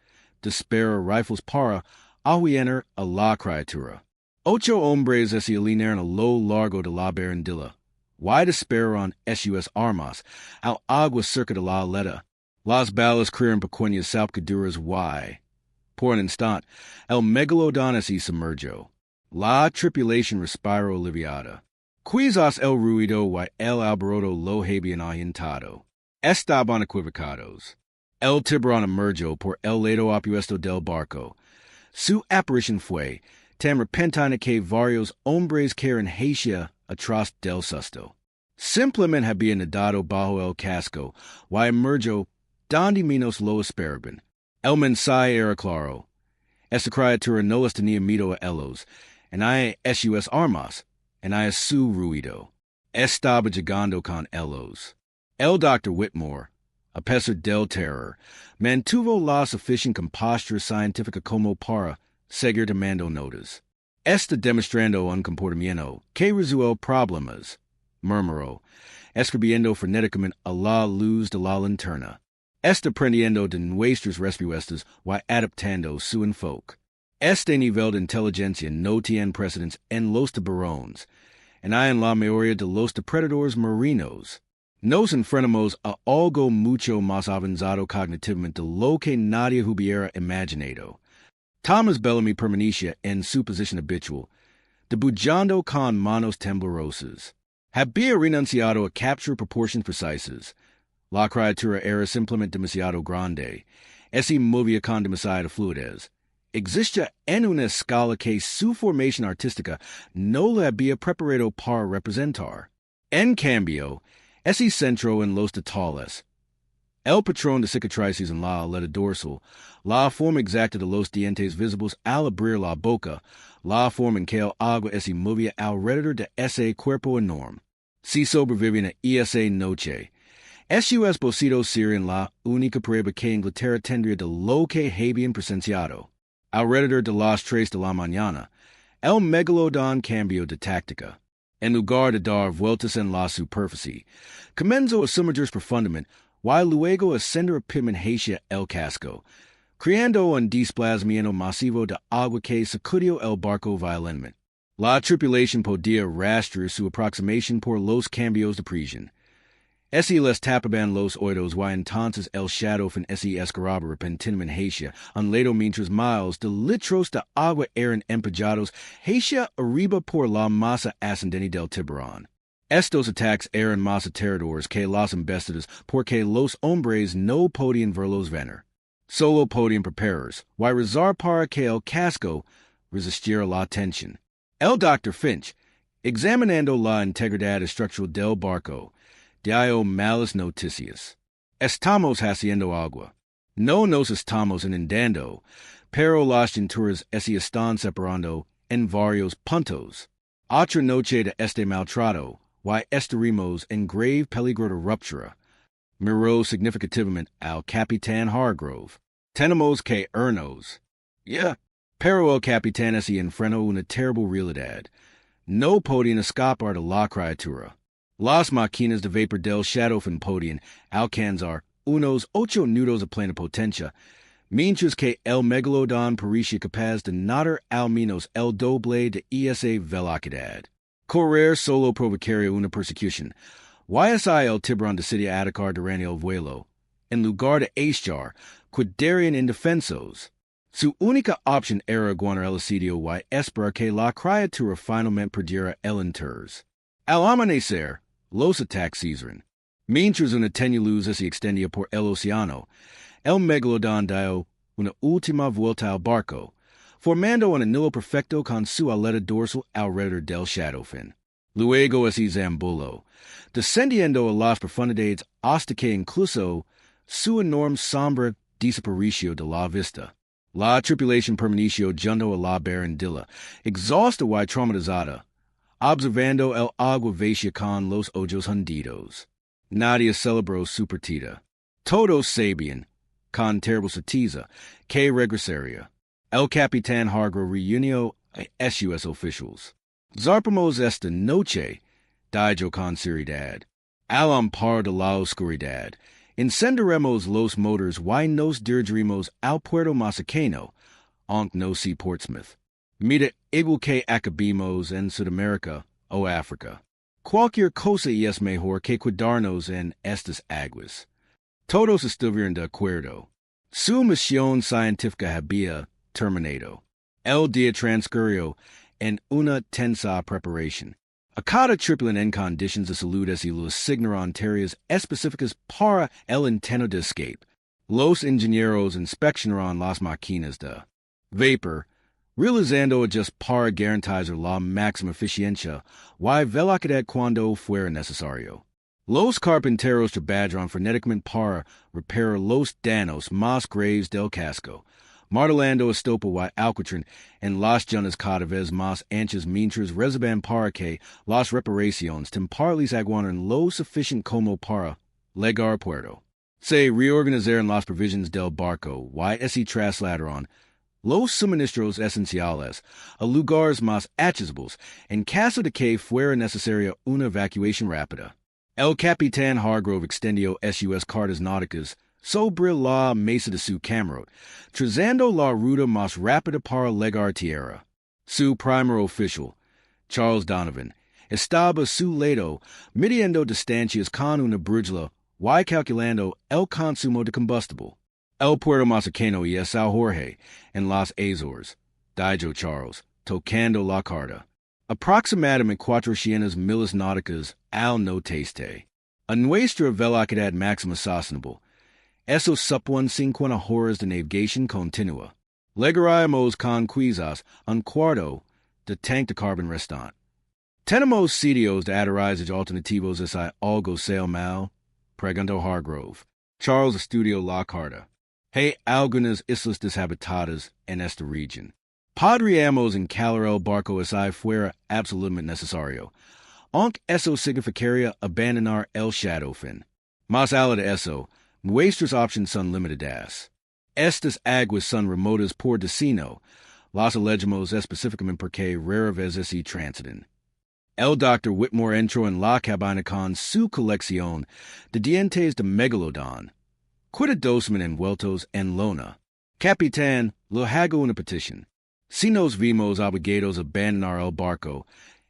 disparar rifles para ahuyentar a la criatura. 8 hombres alinearon a lo largo de la barandilla, y dispararon sus armas al agua cerca de la aleta. Las balas crearon pequeñas salpicaduras y, por un instante, el Megalodón se sumergió. La tripulación respiró aliviada. Quizás el ruido y el alboroto lo habían ahuyentado. Estaban equivocados. El tiburón emergió por el lado opuesto del barco. Su aparición fue tan repentina que varios hombres cayeron hacia atrás del susto. Simplemente había nadado bajo el casco y emergió donde menos lo esperaban. El mensaje era claro. Esta criatura no les tenía miedo a ellos, en sus armas, en su ruido. Estaba llegando con ellos. El Dr. Whitmore, a pesar del terror, mantuvo la suficiente compostura científica como para seguir tomando notas. Está demostrando un comportamiento que resuelve problemas, murmuró, escribiendo frenéticamente a la luz de la linterna. Está aprendiendo de nuestras respuestas y adaptando su enfoque. Este nivel de inteligencia no tiene precedentes en los tiburones, en la mayoría de los depredadores marinos. Nos enfrentamos a algo mucho más avanzado cognitivamente de lo que nadie hubiera imaginado. Thomas Bellamy permanecía en su posición habitual, dibujando con manos temblorosas. Había renunciado a capturar proporciones precisas. La criatura era simplemente demasiado grande, se movía con demasiada fluidez. Existía en una escala que su formación artística no le había preparado para representar. En cambio, se centró en los detalles. El patrón de cicatrices en la aleta dorsal, la forma exacta de los dientes visibles al abrir la boca, la forma en que el agua se movía alrededor de ese cuerpo enorme. Si sobrevivían a esa noche, sus bocidos serían la única prueba que Inglaterra tendría de lo que habían presenciado. Alrededor de las 3 de la mañana, el Megalodón cambió de táctica. En lugar de dar vueltas en la superficie, comenzó a sumergirse profundamente y luego ascender rápidamente hacia el casco, creando un desplazamiento masivo de agua que sacudió el barco violentamente. La tripulación podía rastrear su aproximación por los cambios de presión. Les tapaban los oídos y entonces el shadow fin escaraba repentinamente hacia un lado mientras miles de litros de agua eran empujados hacia arriba por la masa ascendente del tiburón. Estos ataques eran más aterradores que las embestidas porque los hombres no podían verlos venir. Solo podían prepararse y rezar para que el casco resistiera la tensión. El Dr. Finch, examinando la integridad estructural del barco, dio malas noticias. Estamos haciendo agua. No nos estamos inundando, pero las cinturas se están separando en varios puntos. Otra noche de este maltrato, y estaremos en grave peligro de ruptura. Miró significativamente al capitán Hargrove. Tenemos que irnos. Yeah, pero el capitán se enfrentó una terrible realidad. No podían escapar de la criatura. Las máquinas de vapor del Shadowfen podían alcanzar unos 8 nudos de plena potencia, mientras que el Megalodón parecía capaz de nadar al menos el doble de esa velocidad. Correr solo provocaría una persecución. YSI el tiburón decidió atacar durante el vuelo. En lugar de echar, quedarían indefensos. Su única opción era aguantar el asedio y esperar que la criatura finalmente perdiera el interés. Al amanecer, los ataques cesaron. Mientras una tenue luz se extendía por el océano, el Megalodón dio una última vuelta al barco, formando un anillo perfecto con su aleta dorsal alrededor del Shadowfen. Luego se zambuló, descendiendo a las profundidades hasta que incluso su enorme sombra desapareció de la vista. La tripulación permaneció junto a la barandilla, exhausta y traumatizada, observando el agua vacía con los ojos hundidos. Nadie celebró su partida. Todos sabían, con terrible certeza, que regresaría. El capitán Hargrove reunió a SUS officials. Zarpamos esta noche, dijo con seriedad. Al amparo de la oscuridad, encenderemos los motores y nos dirigiremos al puerto más cercano, aunque no sea Portsmouth. Mira, igual que acabemos en Sudamérica o África. Cualquier cosa es mejor que quedarnos en estas aguas. Todos estuvieron de acuerdo. Su misión científica había terminado. El día transcurrió en una tensa preparación. A cada tripulante en condiciones de salud y los asignaron tareas específicas para el intento de escape. Los ingenieros inspeccionaron las máquinas de vapor, realizando ajustes para garantizar la máxima eficiencia y velocidad cuando fuera necesario. Los carpinteros trabajaron frenéticamente para reparar los daños más graves del casco, martelando estopa y alquitrán en las zonas cada vez más anchas mientras reservan para que las reparaciones temporales aguanten lo suficiente como para llegar a puerto. Se reorganizaron las provisiones del barco y se trasladaron los suministros esenciales a lugares más accesibles en caso de que fuera necesaria una evacuación rápida. El capitán Hargrove extendió SUS cartas náuticas sobre la mesa de su camarote, trazando la ruta más rápida para llegar a tierra. Su primer oficial, Charles Donovan, estaba a su lado midiendo distancias con una brújula y calculando el consumo de combustible. El puerto más cercano es Sao Jorge, en las Azores, dijo Charles, tocando la carta. Aproximadamente 400 millas náuticas al noroeste. A nuestra velocidad máxima sostenible. Eso supone 50 horas de navegación continua. Llegaremos con quizás un cuarto de tanque de carbón restante. ¿Tenemos sitios de aterrizaje alternativos si algo sale mal? Preguntó Hargrove. Charles estudió la carta. Hay algunas islas deshabitadas en esta región. Podríamos encalar el barco si fuera absolutamente necesario, aunque eso significaría abandonar el Shadowfen. Más allá de eso, nuestras opciones son limitadas. Estas aguas son remotas por destino, las elegimos específicamente porque rara vez se transitan. El Dr. Whitmore entró en la cabina con su colección de dientes de Megalodón, cuidadosamente envueltos en lona. Capitán, le hago una petición. Si nos vimos obligados a abandonar el barco,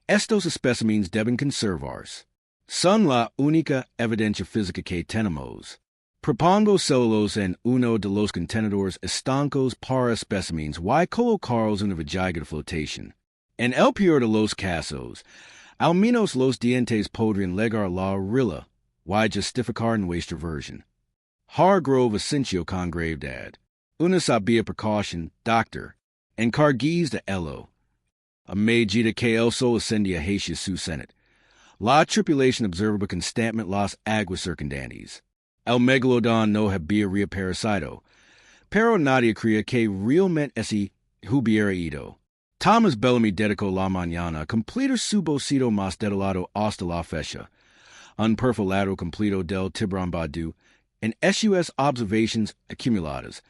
estos especímenes deben conservarse. Son la única evidencia física que tenemos. Propongo celos en uno de los contenedores estancos para especímenes y colocarlos en una vigilia de flotación. En el peor de los casos, al menos los dientes podrían llegar a la orilla y justificar nuestra versión. Hargrove asintió con gravedad. Una sabia precaución, doctor. Encargues de ello. A medida que el sol ascendia hacia su cenit. La tripulation observaba constantemente las aguas circundantes. El Megalodón no había reaparecido, pero nadie creía que realmente ese hubiera ido. Thomas Bellamy dedicó la mañana a completar su boceto más detallado hasta la fecha, un perfilado completo del tiburón Badu, en SUS observations acumuladas,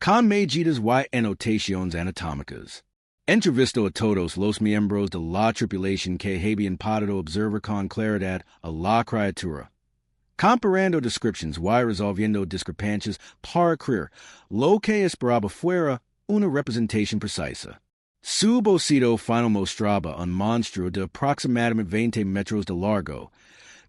con medidas y anotaciones anatómicas. Entrevistó a todos los miembros de la tripulación que habían podido observar con claridad a la criatura, comparando descriptions y resolviendo discrepancias para creer lo que esperaba fuera una representación precisa. Su boceto final mostraba un monstruo de aproximadamente 20 metros de largo,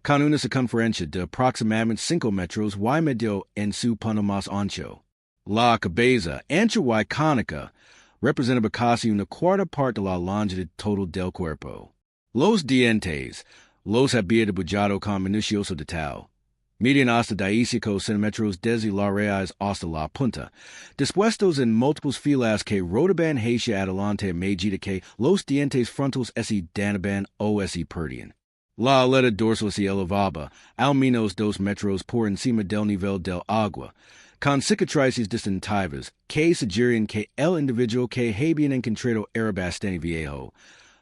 con una circunferencia de aproximadamente 5 metros y medio en su punto más ancho. La cabeza, ancha y cónica, representaba casi una cuarta parte de la longitud total del cuerpo. Los dientes los había dibujado con minucioso detalle. Medían hasta 15 centímetros desde la raíz hasta la punta, dispuestos en múltiples filas que rodaban hacia adelante a medida que los dientes frontales se danaban o se perdían. La aleta dorsal se elevaba al menos 2 metros por encima del nivel del agua, con cicatrices distintivas que sugerían que el individuo que habían encontrado era bastante viejo,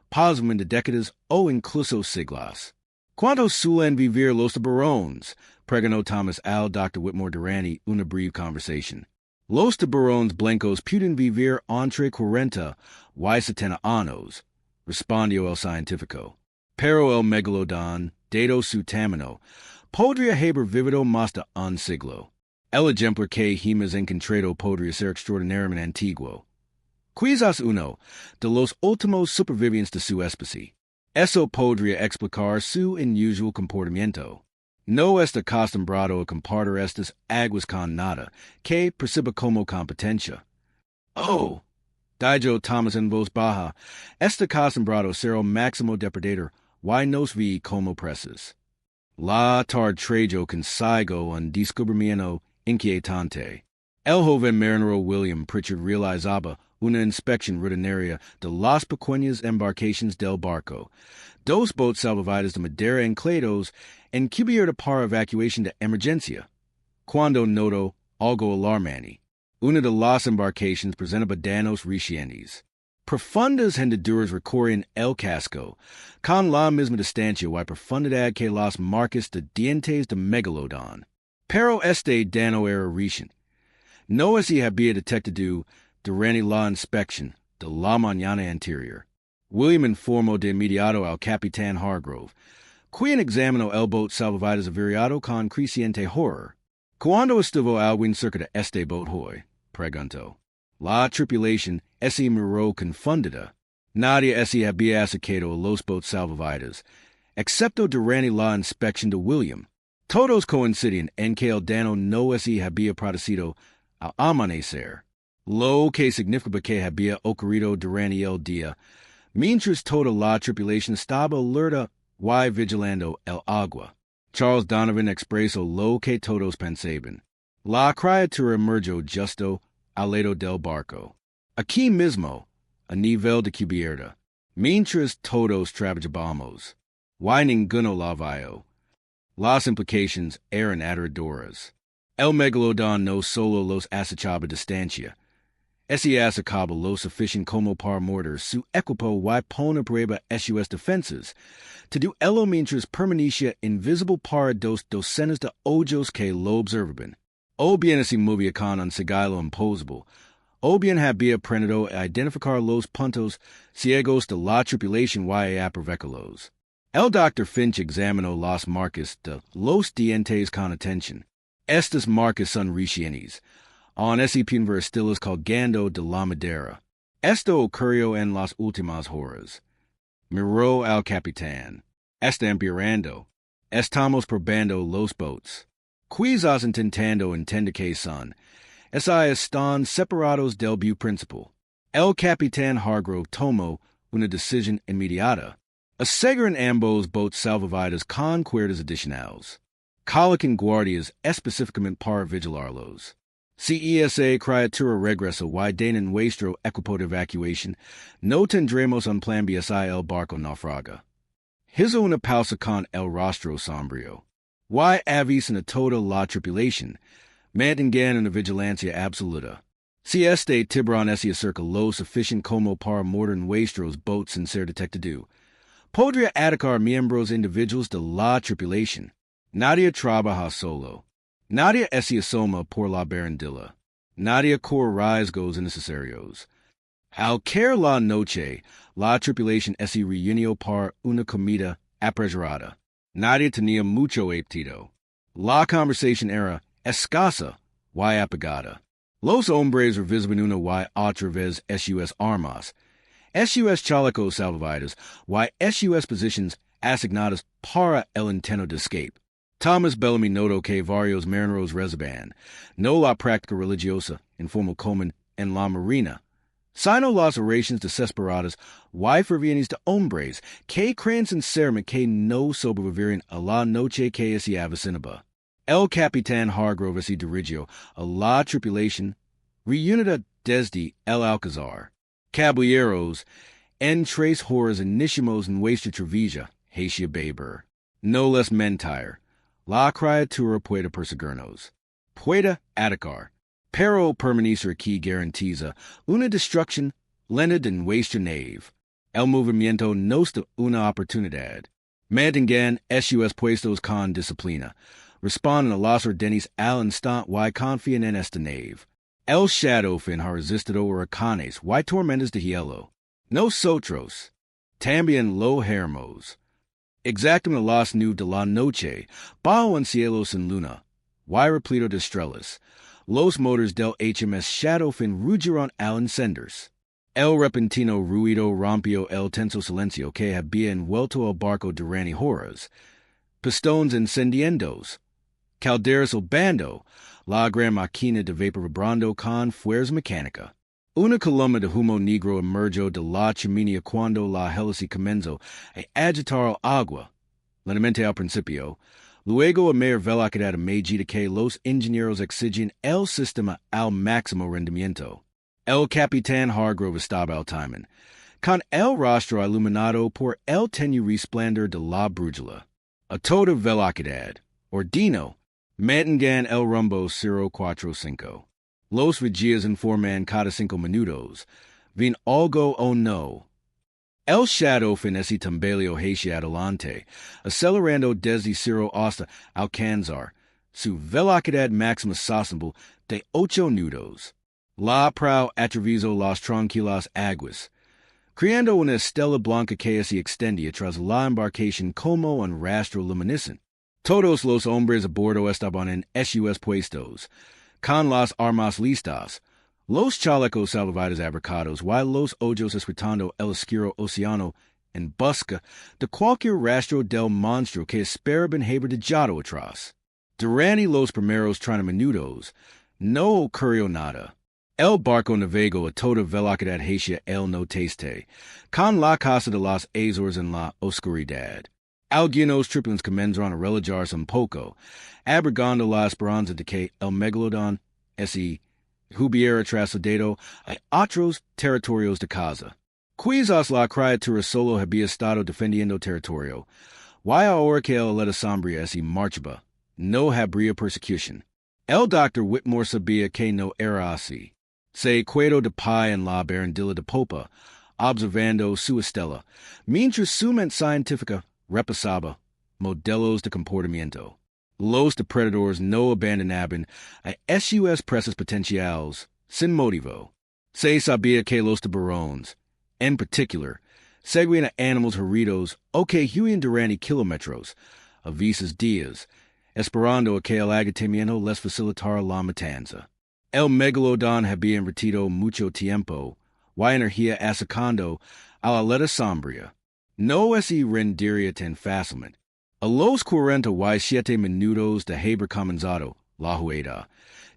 posiblemente décadas o incluso siglos. ¿Cuántos suelen vivir los tiburones? Preguntó Thomas al Dr. Whitmore durante una breve conversación. Los tiburones blancos pueden vivir entre 40 y 70 años, respondió el científico. Pero el megalodón, dado su tamaño, podría haber vivido más de un siglo. El ejemplar que hemos encontrado podría ser extraordinariamente antiguo. Quizás uno de los últimos supervivientes de su especie. Eso podría explicar su inusual comportamiento. No está acostumbrado a compartir estas aguas con nada que perciba como competencia. Oh, dijo Thomas en voz baja, está acostumbrado a ser el máximo depredador y nos ve como presas. La tarde trajo consigo un descubrimiento inquietante. El joven marinero William Pritchard realizaba una inspección rutinaria de las pequeñas embarcaciones del barco, dos botes salvavidas de madera anclados en cubierta para evacuación de emergencia, cuando notó algo alarmante. Una de las embarcaciones presentaba daños recientes. Profundas hendiduras recorrían el casco, con la misma distancia y profundidad que las marcas de dientes de Megalodón. Pero este daño era reciente. No se había detectado durante la inspección de la mañana anterior. William informó de inmediato al capitán Hargrove, quien examinó el bote salvavidas averiado con creciente horror. ¿Cuándo estuvo alguien cerca de este bote hoy? Preguntó. La tripulación se miró confundida. Nadie se había acercado a los botes salvavidas, excepto durante la inspección de William. Todos coincidían en que el daño no se había producido al amanecer, lo que significaba que había ocurrido durante el día, mientras toda la tripulación estaba alerta y vigilando el agua. Charles Donovan expresó lo que todos pensaban. La criatura emergió justo al lado del barco. Aquí mismo, a nivel de cubierta, mientras todos trabajábamos. Y ninguno la vio. Las implicaciones eran aterradoras. El Megalodón no solo los acechaba a distancia, se acercaba lo suficiente como para morder su equipo y poner a prueba sus defensas, to do ello mientras permanecía invisible para docenas de ojos que lo observaban. O bien se movía con un sigilo imposible, o bien había aprendido a identificar los puntos ciegos de la tripulación y a aprovecharlos. El Dr. Finch examinó las marcas de los dientes con atención. Estas marcas son recientes. Aún se pueden ver estilos colgando de la madera. Esto ocurrió en las últimas horas. Miró al capitán. Está empeorando. Estamos probando los botes. Quizás intentando entender qué son. Están separados del buque principal. El capitán Hargrove tomó una decisión inmediata. Aseguran ambos botes salvavidas con cuerdas adicionales. Colocan guardias específicamente para vigilarlos. CESA criatura regreso y den en nuestro equipo de evacuación, no tendremos un plan B si el barco naufraga. Hizo una pausa con el rostro sombrío. Y avisen a toda la tripulación, mantengan una vigilancia absoluta. Si este tiburón es acerca lo sufficient como para morder nuestros boats sin ser detectado, podría atacar miembros individuals de la tripulación. Nadie trabaja solo. Nadie se asoma por la barandilla. Nadie corre riesgos innecesarios. Al caer la noche, la tripulación se reunió para una comida apresurada. Nadie tenía mucho apetito. La conversación era escasa y apagada. Los hombres revisiban una y otra vez sus armas, sus chalecos salvavidas y sus posiciones asignadas para el intento de escape. Thomas Bellamy notó que varios marineros reciben, no la práctica religiosa informal comen en la marina, sino las oraciones desesperadas y fervientes de hombres que creen sinceramente que no sobrevivirán a la noche que se avecinaba. El capitán Hargrove se dirigió a la tripulación reunida desde el Alcázar. Caballeros, en 3 horas iniciamos nuestra travesía hacia Beber. No les mentir, la criatura puede perseguirnos, puede atacar, pero permanecer aquí garantiza una destrucción lenta de nuestra nave. El movimiento nos da una oportunidad. Mantengan sus puestos con disciplina. Responden a las órdenes al instante y confían en esta nave. El Shadowfin ha resistido huracanes y tormentas de hielo. Nosotros también lo haremos. Exactamente las 9 de la noche, bajo un cielo sin luna, y repleto de estrellas, los motores del HMS Shadowfin rugieron al encenderse. El repentino ruido rompió el tenso silencio que había envuelto el barco durante horas. Pistones encendiéndose, calderas silbando, la gran máquina de vapor vibrando con fuerza mecánica. Una columna de humo negro emergió de la chimenea cuando la hélice comenzó a agitar el agua, lentamente al principio, luego a mayor velocidad a medida que los ingenieros exigen el sistema al máximo rendimiento. El capitán Hargrove estaba al timón, con el rostro iluminado por el tenue resplandor de la brújula. A toda velocidad, ordeno, mantengan el rumbo 045. Los vigías informan cada 5 minutos. Ven algo o no. El Shadowfin se tambaleó hacia adelante, acelerando desde 0 hasta alcanzar su velocidad máxima sostenible de 8 nudos. La proa atravesó las tranquilas aguas, creando una estela blanca que se extendía tras la embarcación como un rastro luminiscente. Todos los hombres a bordo estaban en sus puestos, con las armas listas, los chalecos salvavidas abrigados y los ojos esperando el oscuro océano en busca de cualquier rastro del monstruo que esperaban haber dejado atrás. Durante los primeros 30 minutos, no ocurrió nada. El barco navegó a toda velocidad hacia el noroeste, con la costa de las Azores en la oscuridad. Algunos tripulantes comenzaron a relajarse un poco, abrigando la esperanza de que el Megalodón se hubiera trasladado a otros territorios de casa. Quizás la criatura solo había estado defendiendo territorio, y ahora que el aleta sombría se marchaba, no habría persecución. El Dr. Whitmore sabía que no era así. Se quedó de pie en la barandilla de popa, observando su estela, mientras su mente científica repasaba modelos de comportamiento. Los depredadores no abandonaban a sus presas potenciales sin motivo. Se sabía que los tiburones, en particular, seguían a animales heridos o que huían durante kilómetros, a veces días, esperando a que el agotamiento les facilitara la matanza. El Megalodón había invertido mucho tiempo y energía atacando a la aleta sombría. No se rendiría tan fácilmente. A los 47 minutos de haber comenzado la jugada,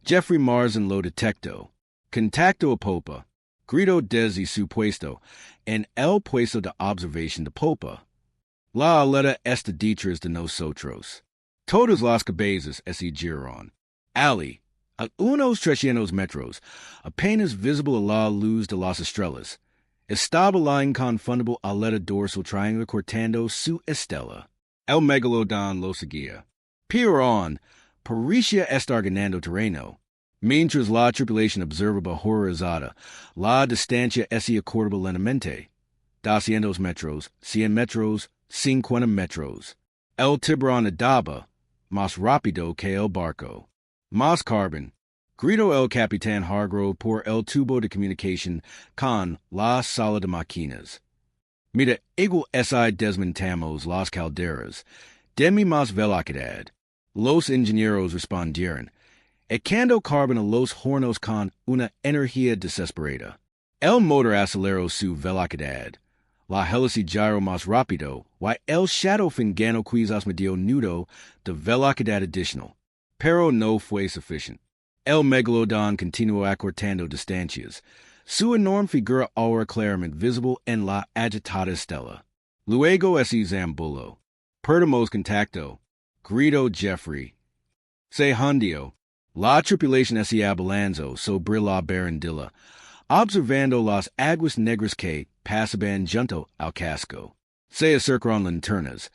Jeffrey Marsden lo detectó. Contacto a popa, gritó desde su puesto en el puesto de observación de popa. La aleta está detrás de nosotros. Todas las cabezas se giraron. Ali, A unos 300 metros, apenas visible a la luz de las estrellas. Estaba la inconfundible aleta dorsal triangular cortando su estela. El Megalodón lo seguía. Piron, Paricia estar ganando terreno. Mientras la tripulación observaba horrorizada, la distancia es acordable lentamente. 200 metros, 100 metros, 50 metros. El tiburón nadaba, más rápido que el barco. Más carbon. Gritó el capitán Hargrove por el tubo de comunicación con la sala de máquinas. Mira, igual si desmontamos las calderas. Demi más velocidad. Los ingenieros respondieron, echando carbon a los hornos con una energía desesperada. El motor aceleró su velocidad. La hélice giró más rápido, y el shadow fin ganó quizás medio nudo de velocidad adicional. Pero no fue suficiente. El Megalodón continuó acortando distancias. Su enorme figura ahora claramente visible en la agitada estela. Luego ese zambulo. Perdimos contacto. Gritó Jeffrey. Se hundió. La tripulación ese abalanzó sobre la barandilla, observando las aguas negras que pasaban junto al casco. Se acercaron linternas,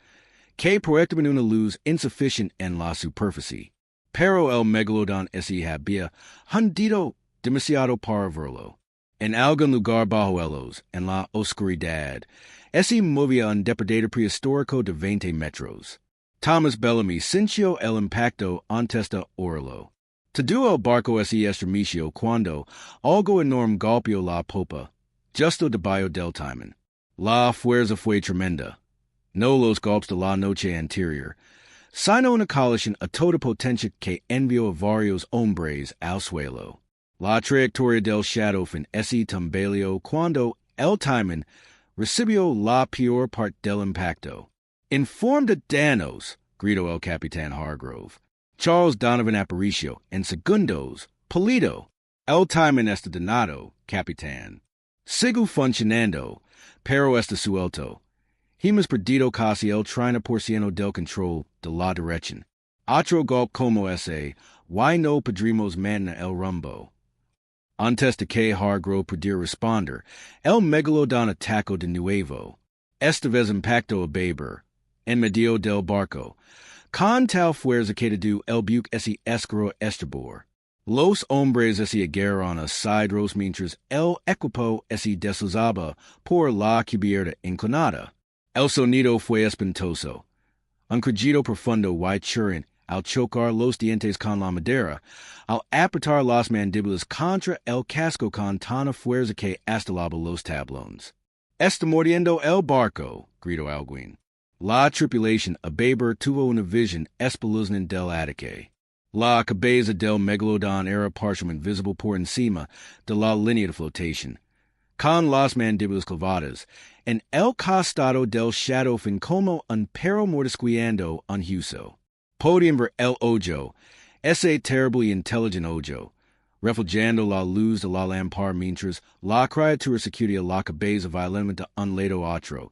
que proyectaban una luz insuficiente en la superficie. Pero el Megalodón ese había hundido demasiado para verlo. En algún lugar bajo ellos, en la oscuridad, ese movía un depredador prehistórico de 20 metros. Thomas Bellamy sintió el impacto antes de oírlo. Todo el barco ese estremeció cuando algo enorme golpeó la popa, justo debajo del timón. La fuerza fue tremenda. No los golpes de la noche anterior, sino una colisión a toda potencia que envió a varios hombres al suelo. La trayectoria del shadow fin ese tambaleó cuando el timón recibió la peor parte del impacto. En forma de danos, gritó el capitán Hargrove. Charles Donovan Aparicio, en segundos, Polito. El timón está donado, capitán. Sigo funcionando, pero está suelto. Hemos perdido casi el 30% del control de la dirección. Otro golpe como ese, y no podremos mantener el rumbo. Antes de que Hargrove pudiera responder, el Megalodón atacó de nuevo. Esta vez impactó a Baber, en medio del barco, con tal fuerza que dedu el buque ese escro estribor. Los hombres ese agarraron a sidros mientras el equipo ese deslizaba por la cubierta inclinada. El sonido fue espantoso. Un crujido profundo y churrante al chocar los dientes con la madera, al apretar las mandíbulas contra el casco con tanta fuerza que astilaba los tablones. Está mordiendo el barco, gritó alguien. La tripulación a Baber tuvo una visión espeluznante del ataque. La cabeza del Megalodón era parcialmente visible por encima de la línea de flotación. Con las mandíbulas clavadas, en el costado del shadow fin como un perro mordisqueando un hueso. Podían ver el hoyo, ese terrible y inteligente hoyo, reflejando la luz de la lámpara mientras la criatura sacudía la cabeza violentamente a un lado otro.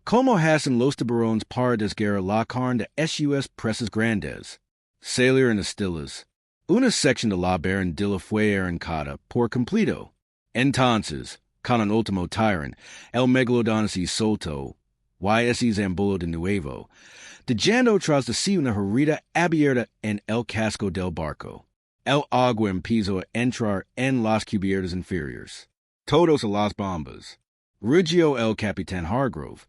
Como hacen los tiburones para desgarrar la carne de sus presas grandes. Salir en estilas. Una sección de la barandilla fue arrancada por completo. Entonces, con un último tirón, el Megalodón se soltó, y se zambuló de nuevo, dejando tras de sí una herida abierta en el casco del barco. El agua empezó a entrar en las cubiertas inferiores. Todos a las bombas. Rugió el capitán Hargrove.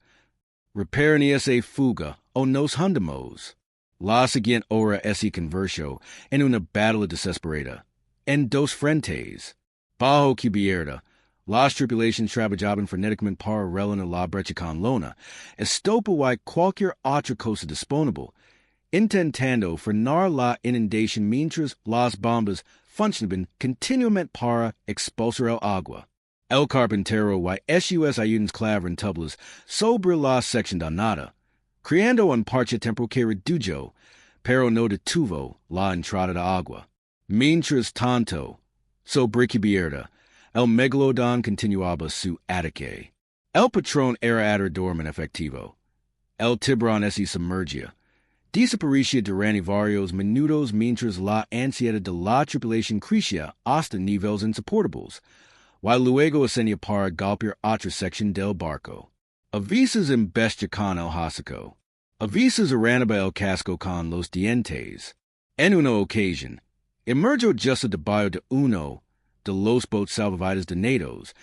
Reparen esa fuga o nos hundimos. La siguiente hora se convirtió en una batalla desesperada, en dos frentes. Bajo cubierta, las tripulaciones trabajaban frenéticamente para rellenar la brecha con lona, estopa y cualquier otra cosa disponible, intentando frenar la inundación mientras las bombas funcionaban continuamente para expulsar el agua. El carpintero y sus ayudantes clavaron tablas sobre la sección danada, creando un parche temporal que redujo, pero no detuvo la entrada de agua. Mientras tanto, sobre cubierta, el Megalodón continuaba su ataque. El patrón era atardormente efectivo. El tiburón se sumergía, Disaparicia durante varios minutos mientras la ansiedad de la tripulación crecía hasta niveles insoportables, while luego ascendía para golpear otra sección del barco. Avisas en bestia con el hocico. Avisas arrancaba el casco con los dientes. En una ocasión, emergió justo debajo de uno de los botes salvavidas de nados,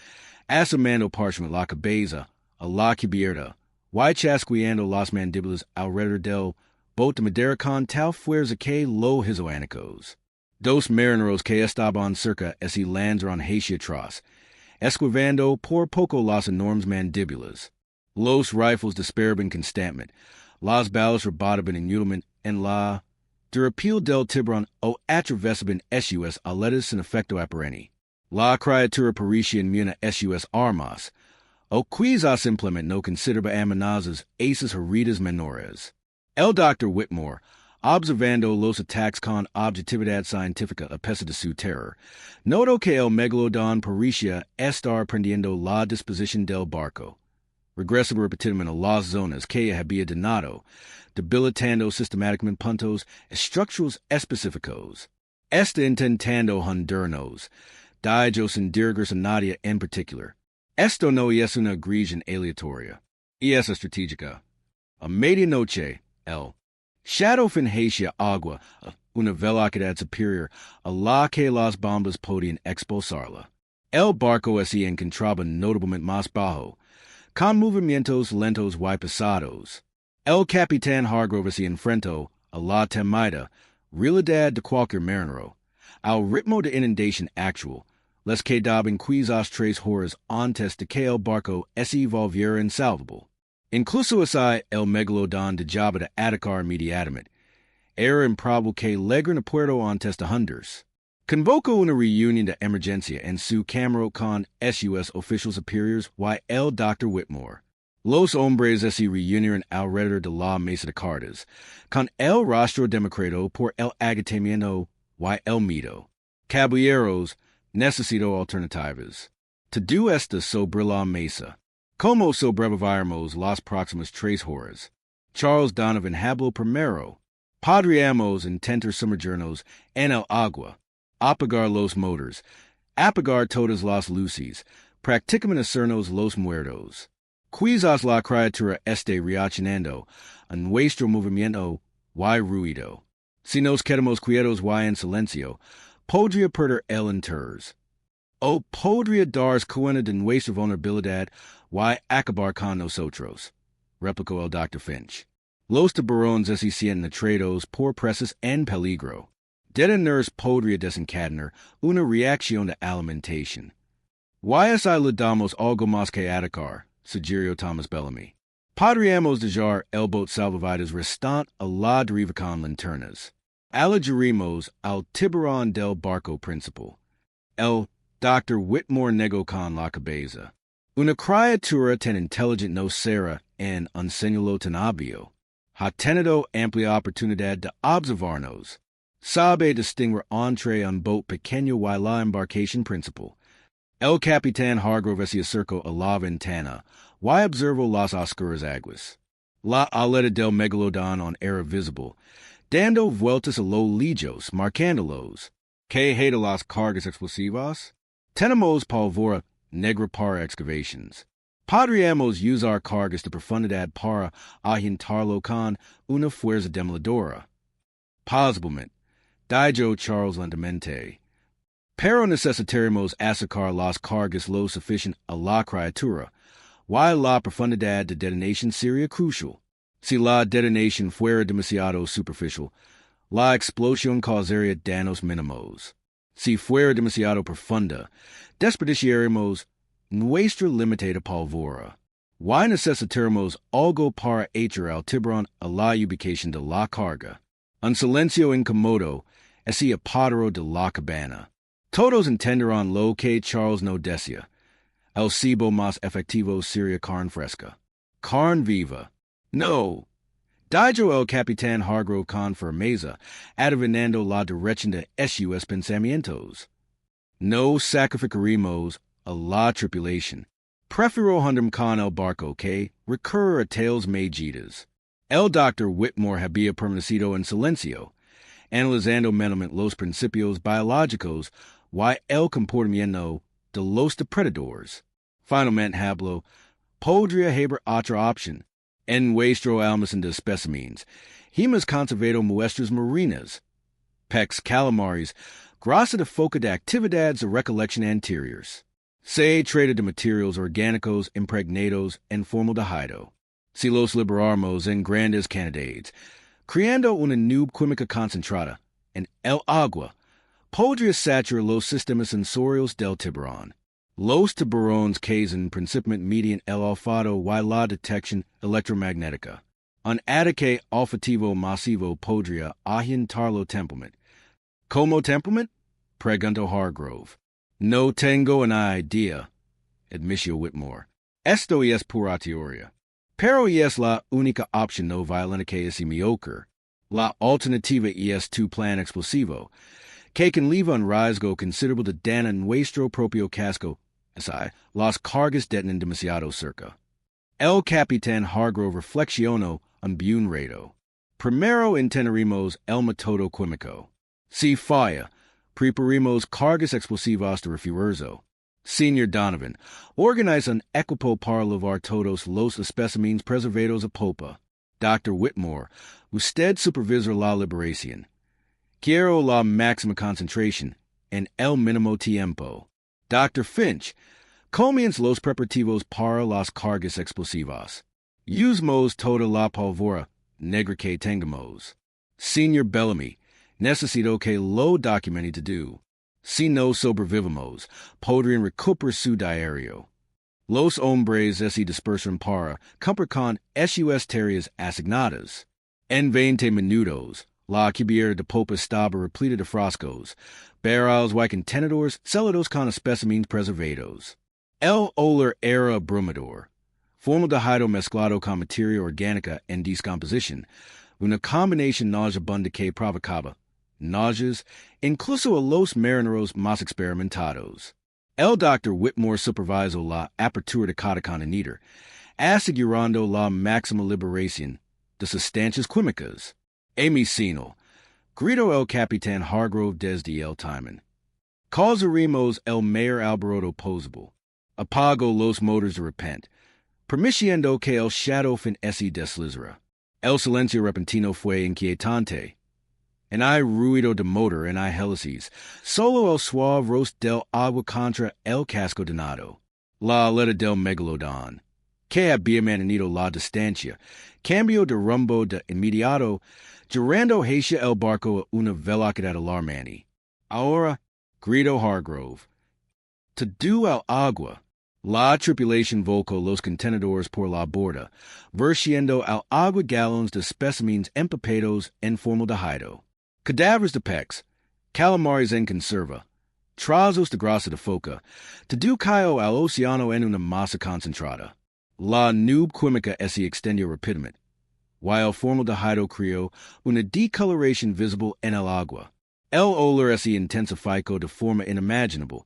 asomando parchment la cabeza a la cubierta, y chasqueando las mandíbulas alrededor del bote de madera con tal fuerza que lo hizo añicos. Dos marineros que estaban cerca se lanzaron hacia atrás, esquivando por poco las enormes mandíbulas. Los rifles disparaban constantemente, las balas rebotaban inútilmente en la durapil del tiburón o atravesaban sus aletas sin efecto aparente. La criatura parecía inmune a sus armas, o quizás simplemente no consideraba amenazas a sus heridas menores. El Dr. Whitmore, observando los ataques con objetividad científica a pesar de su terror, notó que el Megalodón parecía estar aprendiendo la disposición del barco. Regresaba repetidamente a las zonas que había donado, debilitando sistemáticamente puntos estructurales específicos. Intentando hundirnos, dijo sin dirigirse a nadie en particular. Esto no es una agresión aleatoria, es estratégica. A medianoche, el Shadow fingia agua, una velocidad superior a la que las bombas podían expulsarla. El barco se encontraba notablemente más bajo, con movimientos lentos y pesados. El capitán Hargrove se enfrentó a la temida realidad de cualquier marinero, al ritmo de inundación actual. Les quedaban quizás 3 horas antes de que el barco se volviera insalvable. Incluso así, el Megalodón dejaba de atacar inmediatamente. Era improbable que llegara a puerto antes de hundirse. Convocó una reunión de emergencia en su cámara con sus oficiales superiores y el Dr. Whitmore. Los hombres se reunieron alrededor de la mesa de cartas, con el rostro demacrado por el agotamiento y el miedo. Caballeros, necesito alternativas. Todo esto sobre la mesa. ¿Cómo sobreviviremos las próximas 3 horas? Charles Donovan habló primero. Podríamos intentar sumergirnos en el agua, apagar los motores, apagar todas las luces, prácticamente hacernos los muertos. Quizás la criatura esté reaccionando a nuestro movimiento y ruido. Si nos quedamos quietos y en silencio, podría perder el interés. O podría darse cuenta de nuestra vulnerabilidad y acabar con nosotros, replicó el Dr. Finch. Los tiburones se sienten atraídos por presas en peligro. Detenerse podría desencadenar una reacción de alimentación. Y si le damos algo más que atacar, sugirió Thomas Bellamy. Podríamos dejar el bote salvavidas restante a la deriva con linternas. Alejaremos al tiburón del barco principal. El Dr. Whitmore negó con la cabeza. Una criatura tan inteligente no será en un señuelo tan obvio. Ha tenido amplia oportunidad de observarnos. Sabe distinguir entre un bote pequeño y la embarcación principal. El capitán Hargrove se acercó a la ventana y observó las oscuras aguas. La aleta del Megalodón era visible, dando vueltas a lo lejos, marcándolos. ¿Qué hay de las cargas explosivas? Tenemos pólvora negra para excavations. Podríamos usar cargas de profundidad para agitarlo con una fuerza demoledora. Posiblemente, dijo Charles lentamente. Pero necesitaremos acercar las cargas lo suficiente a la criatura, y la profundidad de detonación sería crucial. Si la detonación fuera demasiado superficial, la explosión causaría daños mínimos. Si fuera demasiado profunda, desperdiciaremos nuestra limitada pólvora. Y necesitaremos algo para echar al tiburón a la ubicación de la carga. Un silencio incómodo es el apodero de la cabana. Todos entenderán lo que Charles no decía. El cebo más efectivo sería carne fresca. Carne viva. No. Dijo el capitán Hargrove con firmeza, adivinando la dirección de sus pensamientos. No sacrificaremos a la tripulación. Prefiero hundirme con el barco que recurrir a tales medidas. El Dr. Whitmore había permanecido en silencio, analizando mentalmente los principios biológicos y el comportamiento de los depredadores. Finalmente habló, podría haber otra opción. En nuestro almacén de especímenes, hemos conservado muestras marinas, peces, calamares, grasa de foca de actividades de recolección anteriores. Se trata de materiales orgánicos impregnados en formaldehido. Si los liberáramos en grandes cantidades, creando una nube química concentrada en el agua, podría saturar los sistemas sensoriales del tiburón. Los tiburones cazan principalmente mediante el olfato y la detección electromagnética. Un ataque olfativo masivo podría ahuyentarlo templemente. ¿Cómo templemente? Preguntó Hargrove. No tengo una idea, admitió Whitmore. Esto es pura teoría. Pero es la única opción no violenta que es mi ocurre. La alternativa es tu plan explosivo, que conlleva un riesgo considerable de daño en nuestro propio casco, las cargas detonan demasiado cerca. El capitán Hargrove reflexionó un rato. Primero intentaremos el método químico. Si falla, preparemos cargas explosivas de refuerzo. Señor Donovan, organiza un equipo para llevar todos los especímenes preservados a popa. Dr. Whitmore, usted supervisor la liberación. Quiero la máxima concentración en el mínimo tiempo. Dr. Finch, comienza los preparativos para las cargas explosivas. Usemos toda la pólvora negra que tengamos. Señor Bellamy, necesito que lo documente todo. Si no sobrevivimos, podrían recuperar su diario. Los hombres se dispersan para cumplir con sus tareas asignadas. En 20 minutos, la cubierta de popa estaba repleta de frascos, barriles y contenedores sellados con especímenes preservados. El olor era abrumador. Formaldehido mezclado con materia orgánica en descomposición, una combinación nauseabunda que provocaba náuseas, incluso a los marineros más experimentados. El Dr. Whitmore supervisó la apertura de cada contenedor, asegurando la máxima liberación de sustancias químicas. Sino, gritó el capitán Hargrove desde el timón. Causaremos el mayor alboroto posible. Apagó los motores de repente, permitiendo que el shadow fin se deslizara. El silencio repentino fue inquietante. En hay ruido de motor en hay hélices, solo el suave roce del agua contra el casco donado. La aleta del Megalodón, que había mantenido la distancia, cambió de rumbo de inmediato, girando hacia el barco a una velocidad alarmante. Ahora, gritó Hargrove, todo el agua. La tripulación volcó los contenedores por la borda, vertiendo al agua galones de especímenes empapados en formaldehido. Cadáveres de peces, calamares en conserva, trozos de grasa de foca, todo cayó al océano en una masa concentrada. La nube química se extendió rápidamente, while el formaldehido creó una decoloración visible en el agua. El olor se intensificó de forma inimaginable,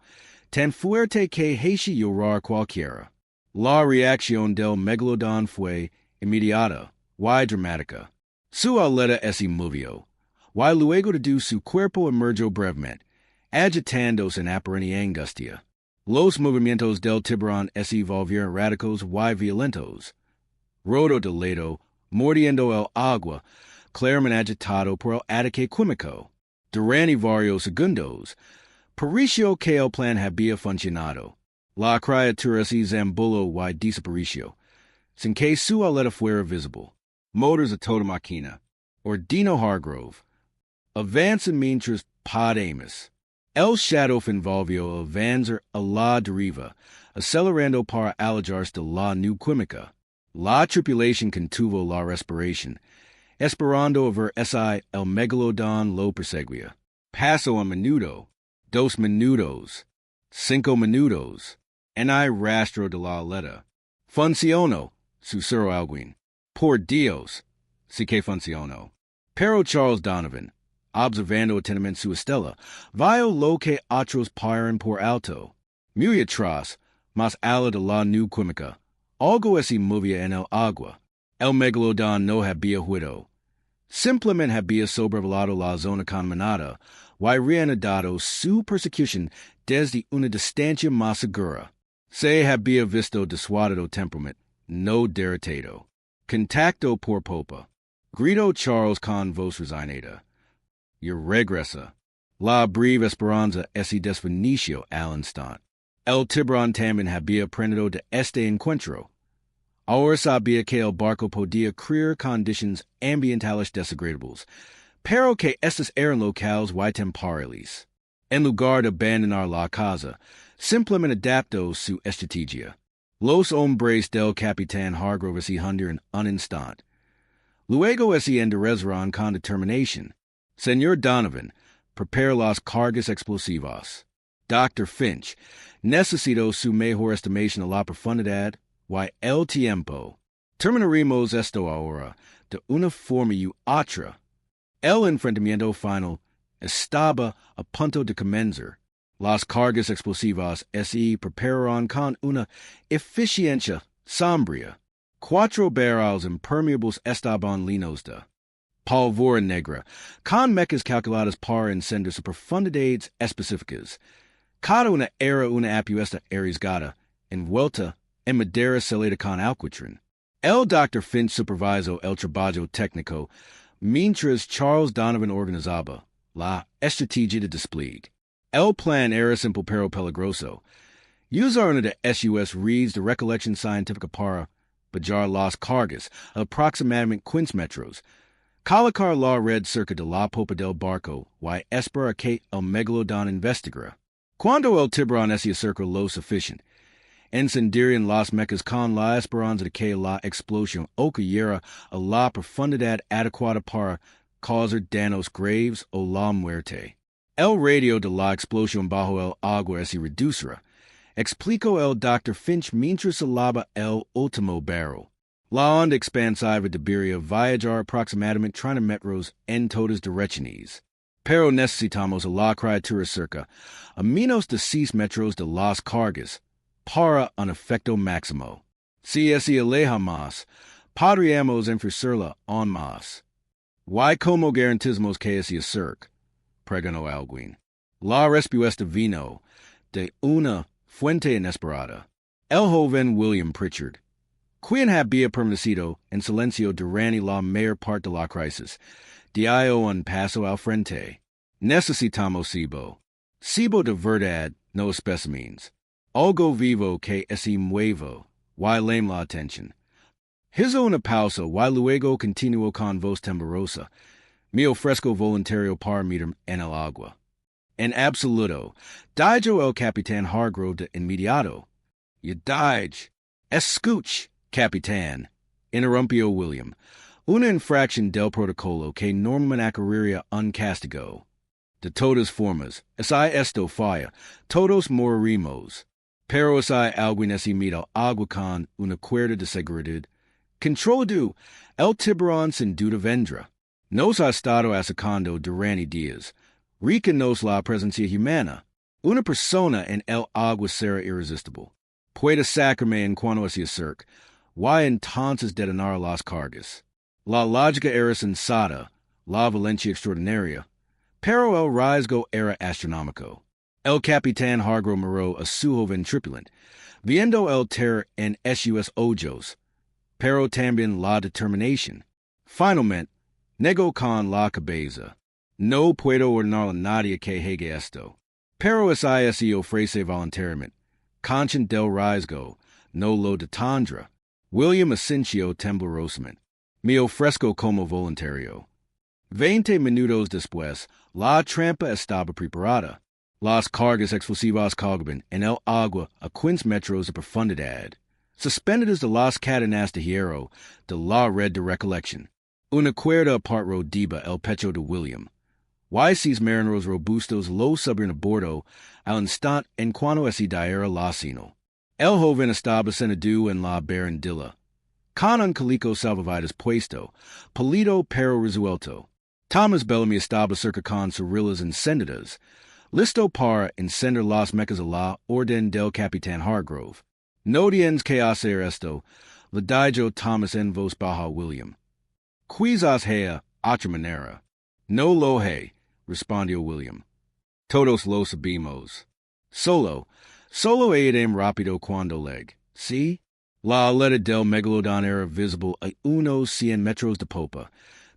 tan fuerte que hacía llorar cualquiera. La reacción del Megalodón fue inmediata y dramática. Su aleta se movió, y luego de su cuerpo emergió brevemente, agitándose en aparente angustia. Los movimientos del tiburón se volvieron radicos y violentos. Rodó de lado, mordiendo el agua, claramente agitado por el ataque químico. Durante varios segundos, pareció que el plan había funcionado. La criatura se zambuló y desapareció, sin que su aleta fuera visible. Motors a toda máquina. Ordinó Hargrove. Avanza mientras podemos. El shadow volvió a avanzar a la deriva, acelerando para alejarse de la nube química. La tripulación contuvo la respiración, esperando ver si el Megalodón lo perseguía. Pasó un minuto, 2 minutos, 5 minutos, en hay rastro de la aleta. Funcionó, susurró alguien. Por Dios, sí que funcionó. Pero Charles Donovan, observando atentamente su estela, vio lo que otros paran por alto. Muy atrás, más ala de la nube química, algo se movía en el agua. El Megalodón no había huido. Simplemente había sobrevolado la zona conminada, y reanudado su persecución desde una distancia más segura. Se había visto disuadido temporalmente, no derrotado. Contacto por popa. Grito Charles con voz resignada. Y regresa. La breve esperanza ese desfinicio al instante. El tiburón también había aprendido de este encuentro. Ahora sabía que el barco podía crear conditions ambientales desagradables, pero que estas eran locales y temporales. En lugar de abandonar la casa, simplemente adaptó su estrategia. Los hombres del capitán Hargrove se hundieron en un instante. Luego se enderezaron con determinación. Señor Donovan, prepare las cargas explosivas. Dr. Finch, necesito su mejor estimación de la profundidad y el tiempo. Terminaremos esto ahora de una forma u otra. El enfrentamiento final estaba a punto de comenzar. Las cargas explosivas se prepararon con una eficiencia sombría. 4 barriles impermeables estaban llenos de pólvora negra, con mechas calculadas para encender sus profundidades específicas. Cada una era una apuesta arriesgada, envuelta en madera selada con alquitrán. El Dr. Finch supervisó el trabajo técnico, mientras Charles Donovan organizaba la estrategia de despliegue. El plan era simple pero peligroso. Usar una de SUS reeds de recolección científica para bajar las cargas, aproximadamente 15 metros, colocar la red cerca de la popa del barco y esperar que el megalodón investigara. Cuando el tiburón se acercó lo suficiente, encenderían las mechas con la esperanza de que la explosión ocurriera a la profundidad adecuada para causar daños graves o la muerte. El radio de la explosión bajo el agua se reducirá, explicó el Dr. Finch mientras salaba el último barrel. La onda expansiva debería viajar aproximadamente 30 metros en todas direcciones. Pero necesitamos a la criatura cerca, a menos de 6 metros de las cargas, para un efecto máximo. Si se aleja más, podríamos enfurecerla aún más. ¿Y cómo garantizamos que se acerque? Preguntó alguien. La respuesta vino de una fuente inesperada. El joven William Pritchard, quien había permanecido en silencio durante la mayor parte de la crisis, dio un paso al frente. Necesitamos cibo de verdad, no especímenes. Algo vivo que se mueva, y llama la atención. Hizo una pausa y luego continuó con voz temblorosa. Me ofrezco voluntario para meter en el agua. En absoluto, dijo el capitán Hargrove de inmediato. Y escuch, capitán, interrumpió William. Una infracción del protocolo que normalmente ocurriría un castigo. De todas formas, si esto falla, todos moriremos. Pero si alguien se mete al agua con una cuerda de seguridad, controlado, el tiburón sin duda vendrá. Nos ha estado atacando durante días. Reconoce la presencia humana. Una persona en el agua será irresistible. Puede sacarme en cuanto se acerque, y entonces detonar las cargas. La lógica era sensata, la violencia extraordinaria, pero el riesgo era astronómico. El capitán Hargrove miró a su joven tripulante, viendo el terror en sus ojos, pero también la determinación. Finalmente, negó con la cabeza. No puedo ordenar a nadie que haga esto. Pero si se ofrece voluntariamente, consciente del riesgo, no lo detendrá. William asintió temblorosamente. Me ofrezco como voluntario. 20 minutos después, la trampa estaba preparada. Las cargas explosivas colgaban en el agua a 15 metros de profundidad, suspendidas de las cadenas de hierro de la red de recolección. Una cuerda aparte rodeaba el pecho de William. Y 6 marineros robustos lo subieron a bordo al instante en cuanto se diera la señal. El joven estaba sentado en la barandilla, con un calico salvavidas puesto, pálido pero resuelto. Thomas Bellamy estaba cerca con cerillas encendidas, listo para encender las mechas a la orden del capitán Hargrove. No tienes que hacer esto. Ladijo Thomas en vos Baja William. Quizás hea otra manera. No lo he, respondió William. Todos lo sabemos. Solo edem rápido cuando leg. See? La aleta del Megalodón era visible a unos 100 metros de popa,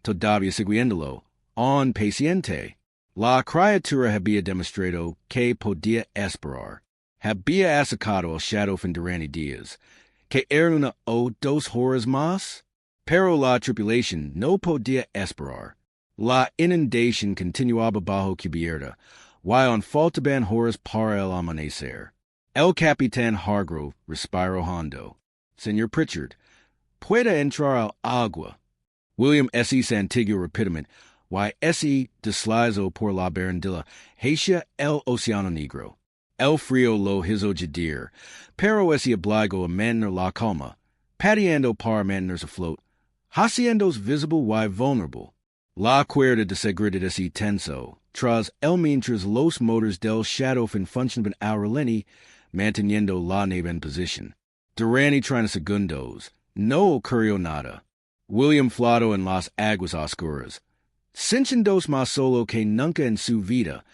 todavía siguiéndolo, on paciente. La criatura había demostrado que podía esperar. Había acercado al shadow en durante días, que era una o 2 horas más. Pero la tripulación no podía esperar. La inundación continuaba bajo cubierta, while faltaban horas para el amanecer. El capitán Hargrove respiró hondo. Señor Pritchard, ¿puede entrar al agua? William S. santiguó rápidamente, y S. deslizó por la barandilla hacia el océano negro. El frío lo hizo jadir, pero S. obligó a mantener la calma, pateando para mantenerse afloat, haciéndose visible y vulnerable. La cuerda de seguridad S. tensó, tras el mientras los motores del shadow funcionaban al ralentí, manteniendo la nave en posición. Durante 30 segundos, no ocurrió nada. William flotó en las aguas oscuras, sintiéndose más solo que nunca en su vida,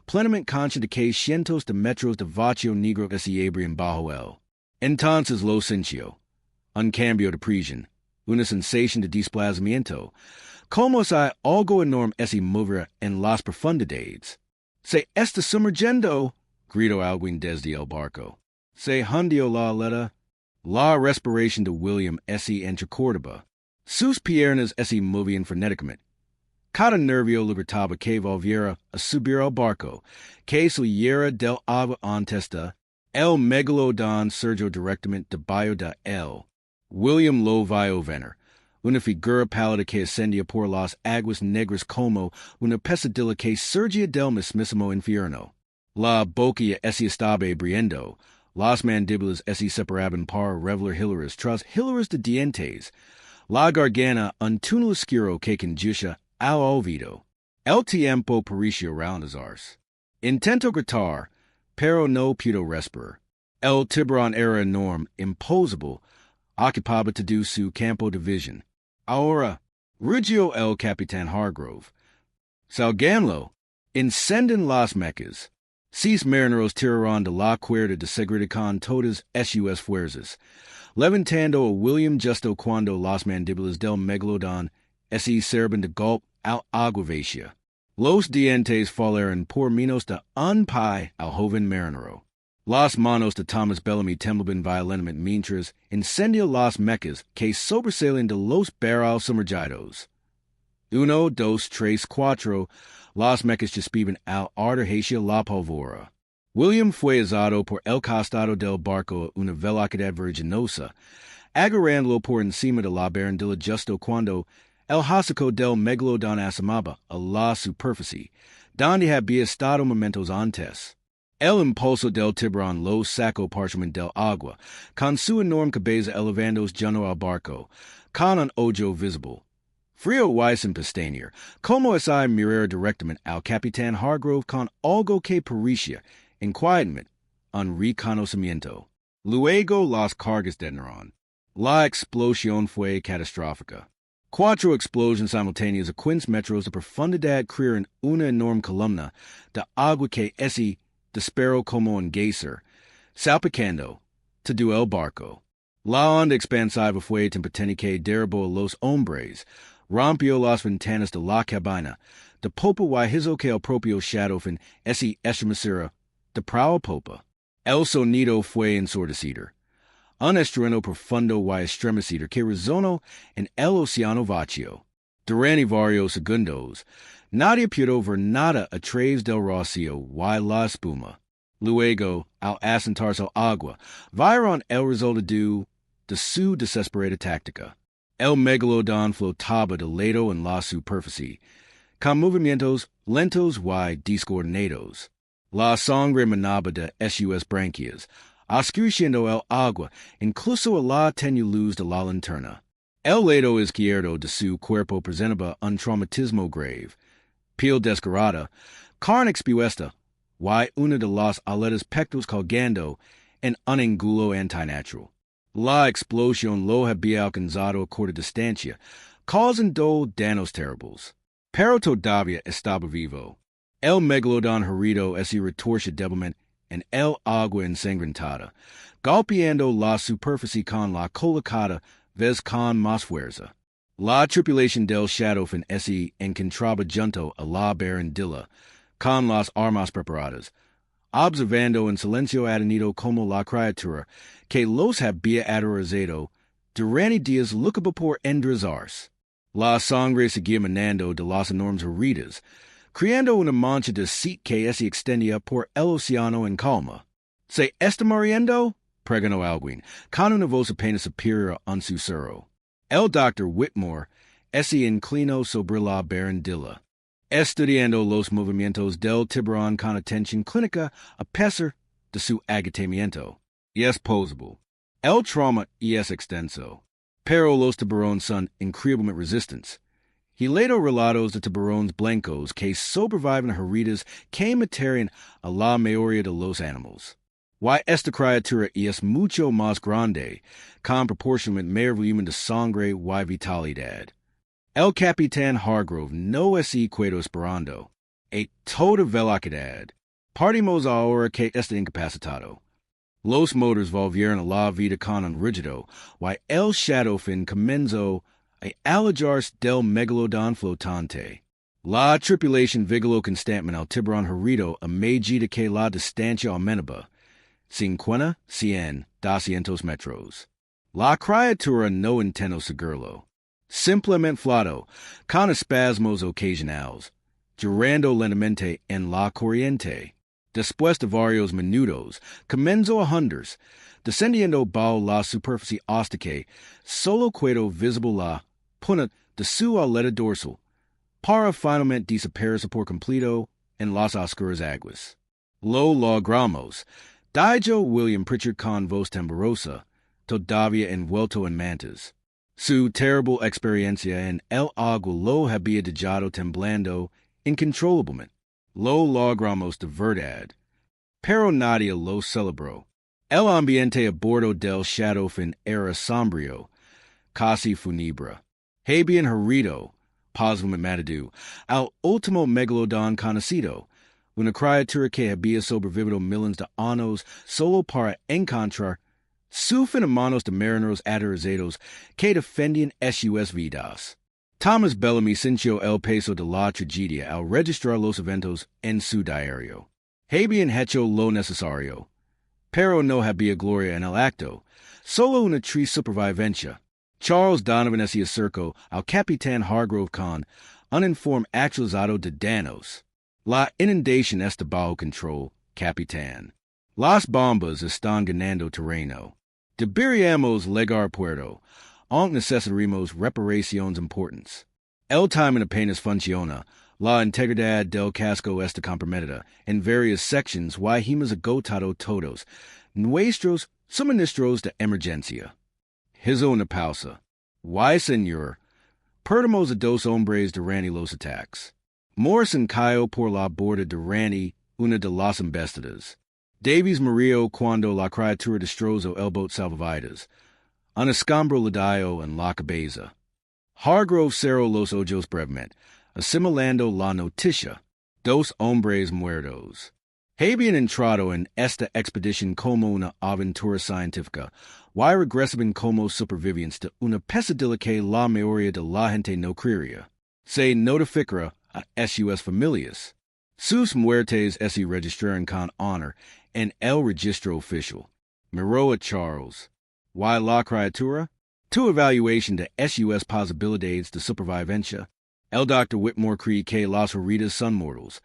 plenamente consciente de que cientos de metros de vacío negro se abrían bajo él. Entonces lo sintió. Un cambio de presión, una sensación de desplazamiento, como si algo enorme se moviera en las profundidades. Se está sumergiendo, gritó alguien desde el barco. Se hundió la aleta. La respiración de William se entrecortaba. Sus piernas se movían frenéticamente. Cada nervio libertaba que volviera a subir al barco, que saliera del agua antes de. El Megalodón surgió directamente debajo de él. William lo vio venir, una figura pálida que ascendía por las aguas negras como una pesadilla que surgía del mismísimo infierno. La boca se estaba abriendo, las mandíbulas se separaban para revelar hileras tras hileras de dientes, la garganta un túnel oscuro que conducía al olvido. El tiempo parecía realizarse. Intentó gritar, pero no pudo respirar. El tiburón era enorme, imposible, ocupaba todo su campo de visión. Ahora, rugió el capitán Hargrove. Salganlo, encenden las mechas. 6 marineros tiraron de la cuerda de seguridad con todas sus fuerzas, levantando a William justo cuando las mandíbulas del Megalodón se servían de golpe al agua vacía. Los dientes falaron por menos de un pie al joven marinero. Las manos de Thomas Bellamy temblaban violentamente mientras encendió las mechas que sobresalían de los barriles sumergidos. 1, 2, 3, 4, las mechas chispiban al ardor hacia la pólvora. William fue azado por el costado del barco a una velocidad vertiginosa, agarrándolo por encima de la barandilla justo cuando el hocico del Megalodón asomaba a la superficie, donde había estado momentos antes. El impulso del tiburón lo sacó parcialmente del agua, con su enorme cabeza elevándose junto al barco, con un ojo visible. Frío y sin pestañear, como si mirara directamente al capitán Hargrove con algo que parecía, inquietamente, un reconocimiento. Luego las cargas detonaron. La explosión fue catastrófica. 4 explosiones simultáneas a 15 metros de profundidad crearon una enorme columna de agua que se disparó como un geyser, salpicando todo el barco. La onda expansiva fue tan potente que derribó a los hombres, rompió las ventanas de la cabina, de popa y hizo que el propio shadow se estremeciera de proa a popa. El sonido fue ensordecido. Un estruendo profundo y estremecido que resonó en el océano vacío. Durante varios segundos, nadie pudo ver nada a través del rocío y la espuma. Luego, al asentarse al agua, vieron el resultado de su desesperada táctica. El Megalodón flotaba de lado en la superficie, con movimientos lentos y descoordinados. La sangre manaba de sus branquias, oscureciendo el agua, incluso a la tenue luz de la linterna. El lado izquierdo de su cuerpo presentaba un traumatismo grave, piel desgarrada, carne expuesta, y una de las aletas pectorales colgando en un ángulo antinatural. La explosion lo había alcanzado corta distancia, causando danos terribles. Pero todavía estaba vivo. El megalodón herido ese retorce débilmente en el agua ensangrentada, golpeando la superficie con la colocada vez con más fuerza. La tripulación del Shadowfin ese encontraba junto a la barandilla, con las armas preparadas, observando en silencio atenido como la criatura que los había aterrorizado durante días lucaba por endrizarse. La sangre seguía manando de las enormes heridas, creando una mancha de aceite que se extendía por el océano en calma. ¿Se está muriendo? Preguntó alguien, con una voz apenas superior a un susurro. El Dr. Whitmore se inclinó sobre la barandilla, estudiando los movimientos del tiburón con atención clínica a pesar de su agotamiento. Y es posible. El trauma es extenso, pero los tiburones son increíblemente resistentes. He leído relatos de tiburones blancos que sobreviven a heridas que mataron a la mayoría de los animales. Why esta criatura es mucho más grande, con proporcionalmente mayor volumen de sangre y vitalidad. El capitán Hargrove no se quedó esperando. A toda velocidad. Partimos ahora que está incapacitado. Los motores volvieron a la vida con un rígido, y el Shadowfin comenzó a alejarse del megalodón flotante. La tripulación vigiló constantemente al tiburón herido a medida que la distancia aumentaba. 50, 100, 200 metros. La criatura no intentó seguirlo. Simplemente flotó, con espasmos ocasionales, girando lentamente en la corriente. Después de varios minutos, comenzó a hundirse, descendiendo bajo la superficie hasta que solo quedó visible la punta de su aleta dorsal, para finalmente desaparecer por completo en las oscuras aguas. Lo logramos, dijo William Pritchard con voz temblorosa, todavía envuelto en mantas. Su terrible experiencia en el agua lo había dejado temblando incontrolablemente. Lo logramos de verdad. Pero nadie lo celebró. El ambiente a bordo del Shadowfin era sombrío, casi fúnebre. Habían herido, posiblemente matado, al último megalodón conocido, una criatura que había sobrevivido millones de años solo para encontrar su fin a manos de marineros aterrorizados que defendían sus vidas. Thomas Bellamy sintió el peso de la tragedia al registrar los eventos en su diario. Habían hecho lo necesario, pero no había gloria en el acto, solo una triste supervivencia. Charles Donovan se acercó al capitán Hargrove con un informe actualizado de danos. La inundación está bajo control, capitán. Las bombas están ganando terreno. Deberíamos llegar puerto, aunque necesitaremos reparaciones importantes. El timing apenas funciona. La integridad del casco está comprometida en varias secciones y hemos agotado todos nuestros suministros de emergencia. Hizo una pausa. Y señor, perdimos a dos hombres durante los ataques. Morrison cayó por la borda durante una de las embestidas. Davies murió cuando la criatura destrozó el bote salvavidas. Un escombro le dio en la cabeza. Hargrove cerró los ojos brevemente, asimilando la noticia. Dos hombres muertos. Habían entrado en esta expedición como una aventura científica, y regresaban como supervivientes de una pesadilla que la mayoría de la gente no creería. Se notificará a sus familias. Sus muertes se registraron con honor en el registro oficial. Miró a Charles. ¿Y la criatura? Tu evaluación de sus posibilidades de supervivencia. El Dr. Whitmore cree que las heridas son mortales,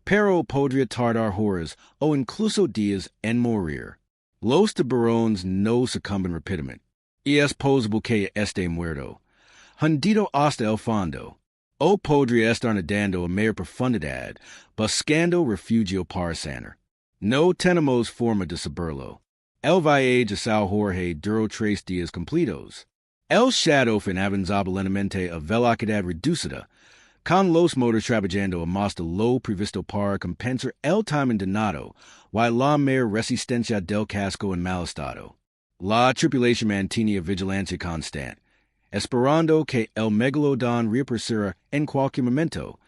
pero podría tardar horas o incluso días en morir. Los tiburones no sucumben rápidamente, y es posible que esté muerto, hundido hasta el fondo, o podría estar nadando a mayor profundidad, buscando refugio para sanar. No tenemos forma de saberlo. El viaje a Sao Jorge duró 3 días completos. El Shadowfin avanzaba lentamente a velocidad reducida, con los motores trabajando a más de lo previsto para compensar el timing donado, y la mayor resistencia del casco en mal estado. La tripulación mantiene vigilancia constante, esperando que el Megalodón reapareciera en cualquier momento,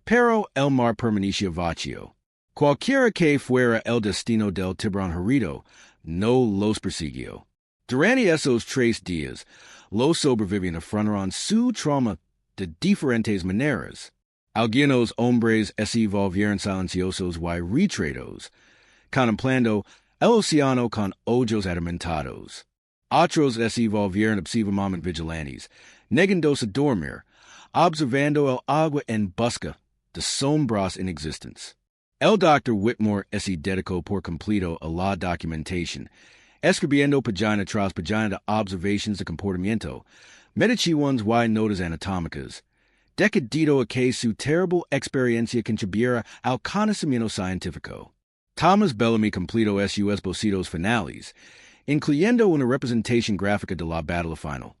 pero el mar permanecía vacío. Cualquiera que fuera el destino del tiburón herido, no los persiguió. Durante esos 3 días, los sobrevivientes afrontaron su trauma de diferentes maneras. Algunos hombres se volvieron silenciosos y retirados, contemplando el océano con ojos adormentados. Otros se volvieron obsesivamente vigilantes, negándose a dormir, observando el agua en busca de sombras inexistentes. El Dr. Whitmore se dedicó por completo a la documentación, escribiendo página tras página de observaciones de comportamiento, mediciones y notas anatómicas, dedicado a que su terrible experiencia contribuyera al conocimiento científico. Thomas Bellamy completó sus esbozos finales, incluyendo una representación gráfica de la batalla final,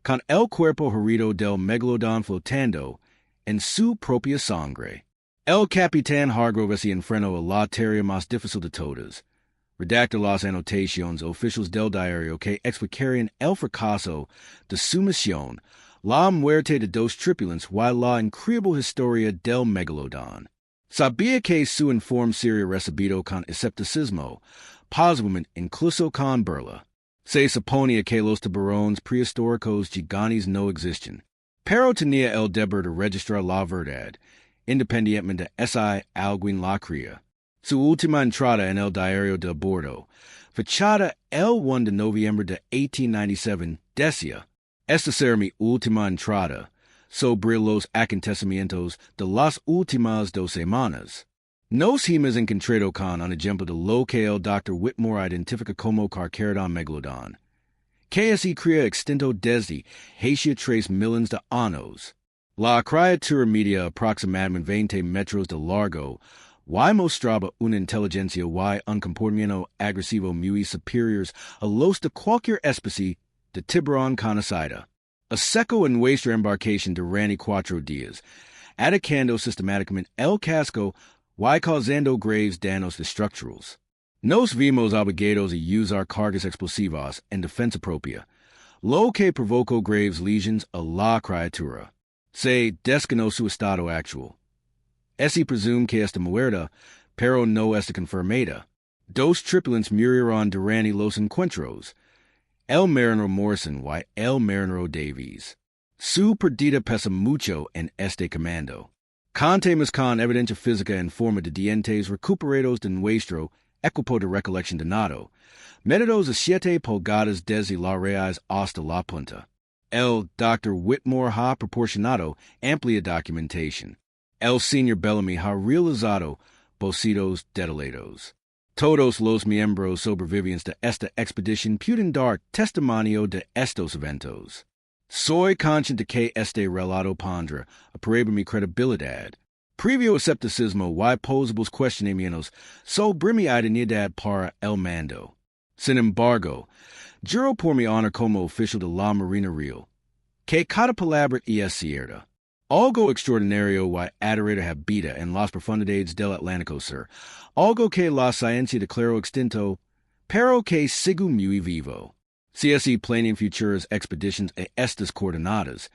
con el cuerpo herido del Megalodón flotando en su propia sangre. El capitán Hargrove se enfrentó a la tarea más difícil de todas, redactar las anotaciones oficiales del diario que explicarían el fracaso de su misión, la muerte de 2 tripulantes y la increíble historia del Megalodón. Sabía que su informe sería recibido con escepticismo, posiblemente incluso con burla. Se suponía que los tiburones prehistóricos gigantes no existen, pero tenía el deber de registrar la verdad, independientemente de si alguien la creía. Su última entrada en el diario de bordo, fechada el 1 de noviembre de 1897, decía: "Esta será mi última entrada sobre los acontecimientos de las últimas 2 semanas. Nos hemos encontrado con un ejemplo de lo que el Dr. Whitmore identifica como carcharodon megalodon, que se crea extinto desde hace 3 millones de años. La criatura medía aproximadamente 20 metros de largo y mostraba una inteligencia y un comportamiento agresivo muy superiores a los de cualquier especie de tiburón conocida. A seco en nuestra embarcación durante 4 días, atacando sistemáticamente el casco y causando graves daños estructurales. Nos vimos obligados a usar cargas explosivas en defensa propia, lo que provocó graves lesions a la criatura. Se desconoce su estado actual. Se presume que está muerta, pero no está confirmada. 2 tripulantes murieron durante los encuentros, el marinero Morrison y el marinero Davies. Su pérdida pesa mucho en este comando. Contemos con evidencia física en forma de dientes recuperados de nuestro equipo de recolección de nado, medidos a 7 pulgadas desde la raíz hasta la punta. El Dr. Whitmore ha proporcionado amplia documentación. El Sr. Bellamy ha realizado bocetos detallados. Todos los miembros sobrevivientes de esta expedición pueden dar testimonio de estos eventos. Soy consciente de que este relato pondrá a prueba mi credibilidad. Previo escepticismo y posibles cuestionamientos sobre mi idoneidad para el mando. Sin embargo, juro por mi honor como oficial de la Marina Real, que cada palabra es cierta. Algo extraordinario y adorado habita en las profundidades del Atlántico Sur, algo que la ciencia declaró extinto, pero que sigue muy vivo. Si se planean futuras expediciones a estas coordenadas,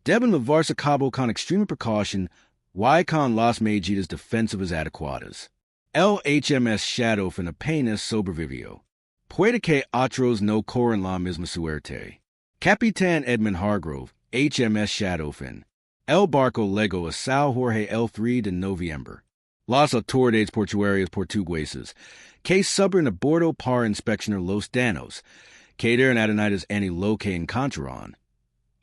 deben llevarse a cabo con extrema precaución y con las medidas defensivas adecuadas. El HMS Shadowfin apenas sobrevivió. Puede que otros no corran la misma suerte. Capitán Edmund Hargrove, HMS Shadowfin. El barco llegó a Sao Jorge el 3 de noviembre. Las autoridades portuarias portuguesas, que suben a bordo para inspeccionar los daños, quedaron adonidas en lo que encontraron.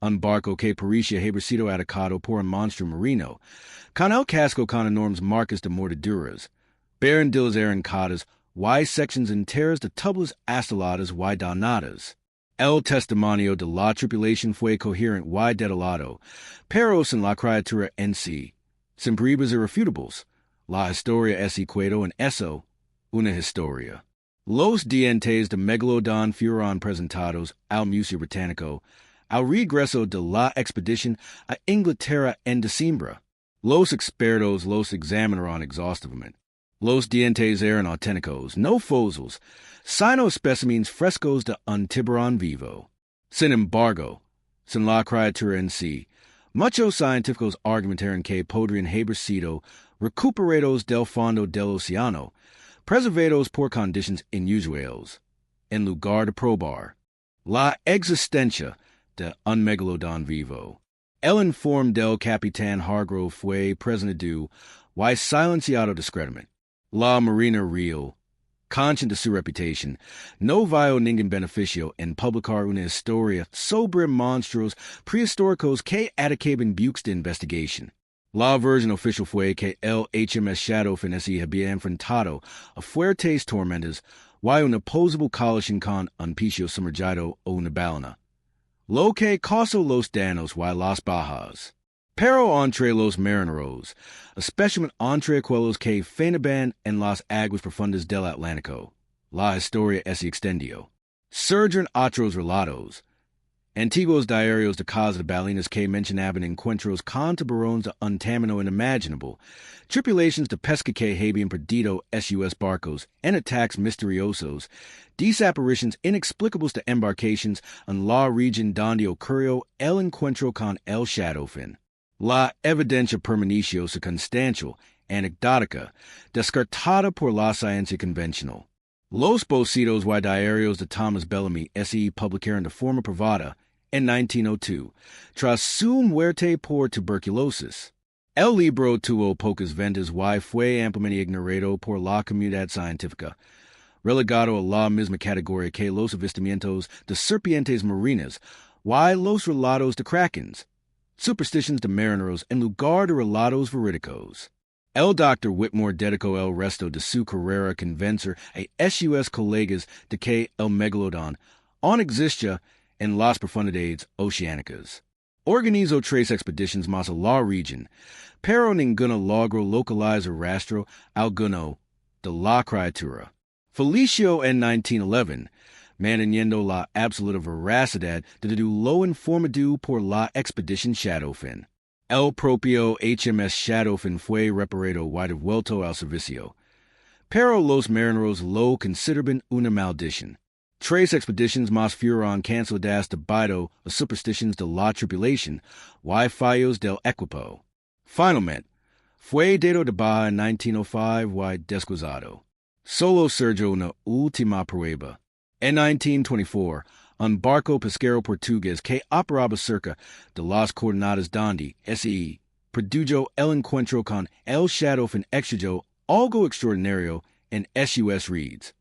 Un barco que parecía haber sido atacado por un monstruo marino, con el casco con enormes marcas de mordeduras, barandillas arrancadas y secciones enteras de tablas asteladas y danadas. El testimonio de la tripulación fue coherente y detallado, pero sin la criatura en sí, sin pruebas irrefutables. La historia es quedó en eso, una historia. Los dientes de Megalodón fueron presentados al Museo Británico al regreso de la expedición a Inglaterra en diciembre. Los expertos los examinaron exhaustivamente. Los dientes eran auténticos, no fossils, sino specimens frescos de un tiburón vivo. Sin embargo, sin la criatura en sí, muchos científicos argumentaron que podrían haber sido recuperados del fondo del océano, preservados por conditions inusuales, en lugar de probar la existencia de un megalodón vivo. El informe del capitán Hargrove fue presentado y silenciado discretamente. La Marina Real, consciente de su reputación, no vio ningún beneficio en publicar una historia sobre monstruos prehistóricos que atacaban buques de investigación. La versión oficial fue que el HMS Shadowfin se había enfrentado a fuertes tormentas y una posible colisión con un peccio sumergido o una balena, lo que causó los daños y las bajas. Pero entre los marineros, especialmente entre aquellos que fenaban en las aguas profundas del Atlántico, la historia se extendió. Surgen otros relatos, antiguos diarios de casa de balenas que mencionaban encuentros con tiburones de un tamaño inimaginable, tripulations de pesca que habían perdido sus barcos en ataques misteriosos, desapariciones inexplicables de embarcaciones en la región donde ocurrió el encuentro con el Shadowfin. La evidencia permaneció circunstancial, anecdótica, descartada por la ciencia convencional. Los bocetos y diarios de Thomas Bellamy se publicaron de forma privada en 1902, tras su muerte por tuberculosis. El libro tuvo pocas ventas y fue ampliamente ignorado por la comunidad científica, relegado a la misma categoría que los avistamientos de serpientes marinas y los relatos de krakens, superstitions de marineros en lugar de relatos verídicos. El Dr. Whitmore dedicó el resto de su carrera a convencer a sus colegas de que el megalodón aún existe en las profundidades oceánicas. Organizó 3 expediciones más a la región, pero ninguna logró localizar rastro alguno de la criatura. Felicio en 1911, manteniendo la absoluta veracidad de lo informado por la expedición Shadowfin. El propio HMS Shadowfin fue reparado y devuelto al servicio, pero los marineros lo consideraban una maldición. 3 expediciones más fueron canceladas debido a supersticiones de la tripulación y fallos del equipo. Finalmente, fue dado de baja en 1905 y desguazado. Solo surgió una última prueba. En 1924, un barco pesquero portugués que operaba cerca de las coordenadas donde se produjo el encuentro con el Shadowfin extrayó algo extraordinario en sus reeds.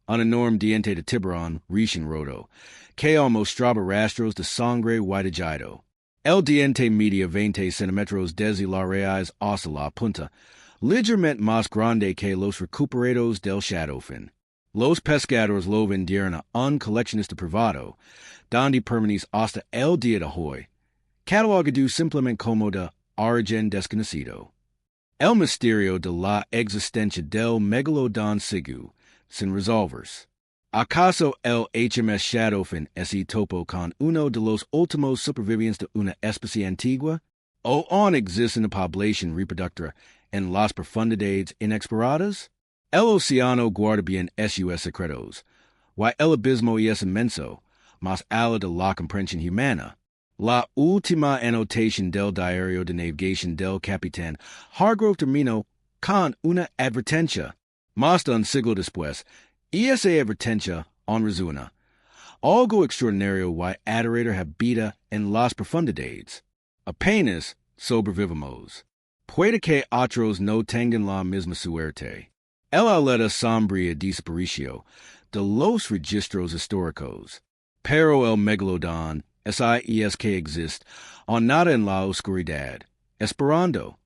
Un enorme diente de tiburón recién roto, que mostraba rastros de sangre y de jaido. El diente medía 20 centímetros desde la raíz hasta la punta, ligeramente más grande que los recuperados del Shadowfin. Los pescadores lo vendieron a un coleccionista privado, donde permanece hasta el día de hoy, catalogado simplemente como de origen desconocido. El misterio de la existencia del megalodón sigue sin resolverse. ¿Acaso el HMS Shadowfin se topó con uno de los últimos supervivientes de una especie antigua? ¿O aún existe una población reproductora en las profundidades inexploradas? El océano guarda bien sus secretos, y el abismo es inmenso, más allá de la comprensión humana. La última anotación del diario de navegación del capitán Hargrove terminó con una advertencia. Más de un siglo después, esa advertencia aún resuena. Algo extraordinario y aterrador habita en las profundidades. Apenas sobrevivimos. Puede que otros no tengan la misma suerte. El alerta sombría desapareció de los registros históricos. Pero el megalodón es que existe, aún nada en la oscuridad, esperando.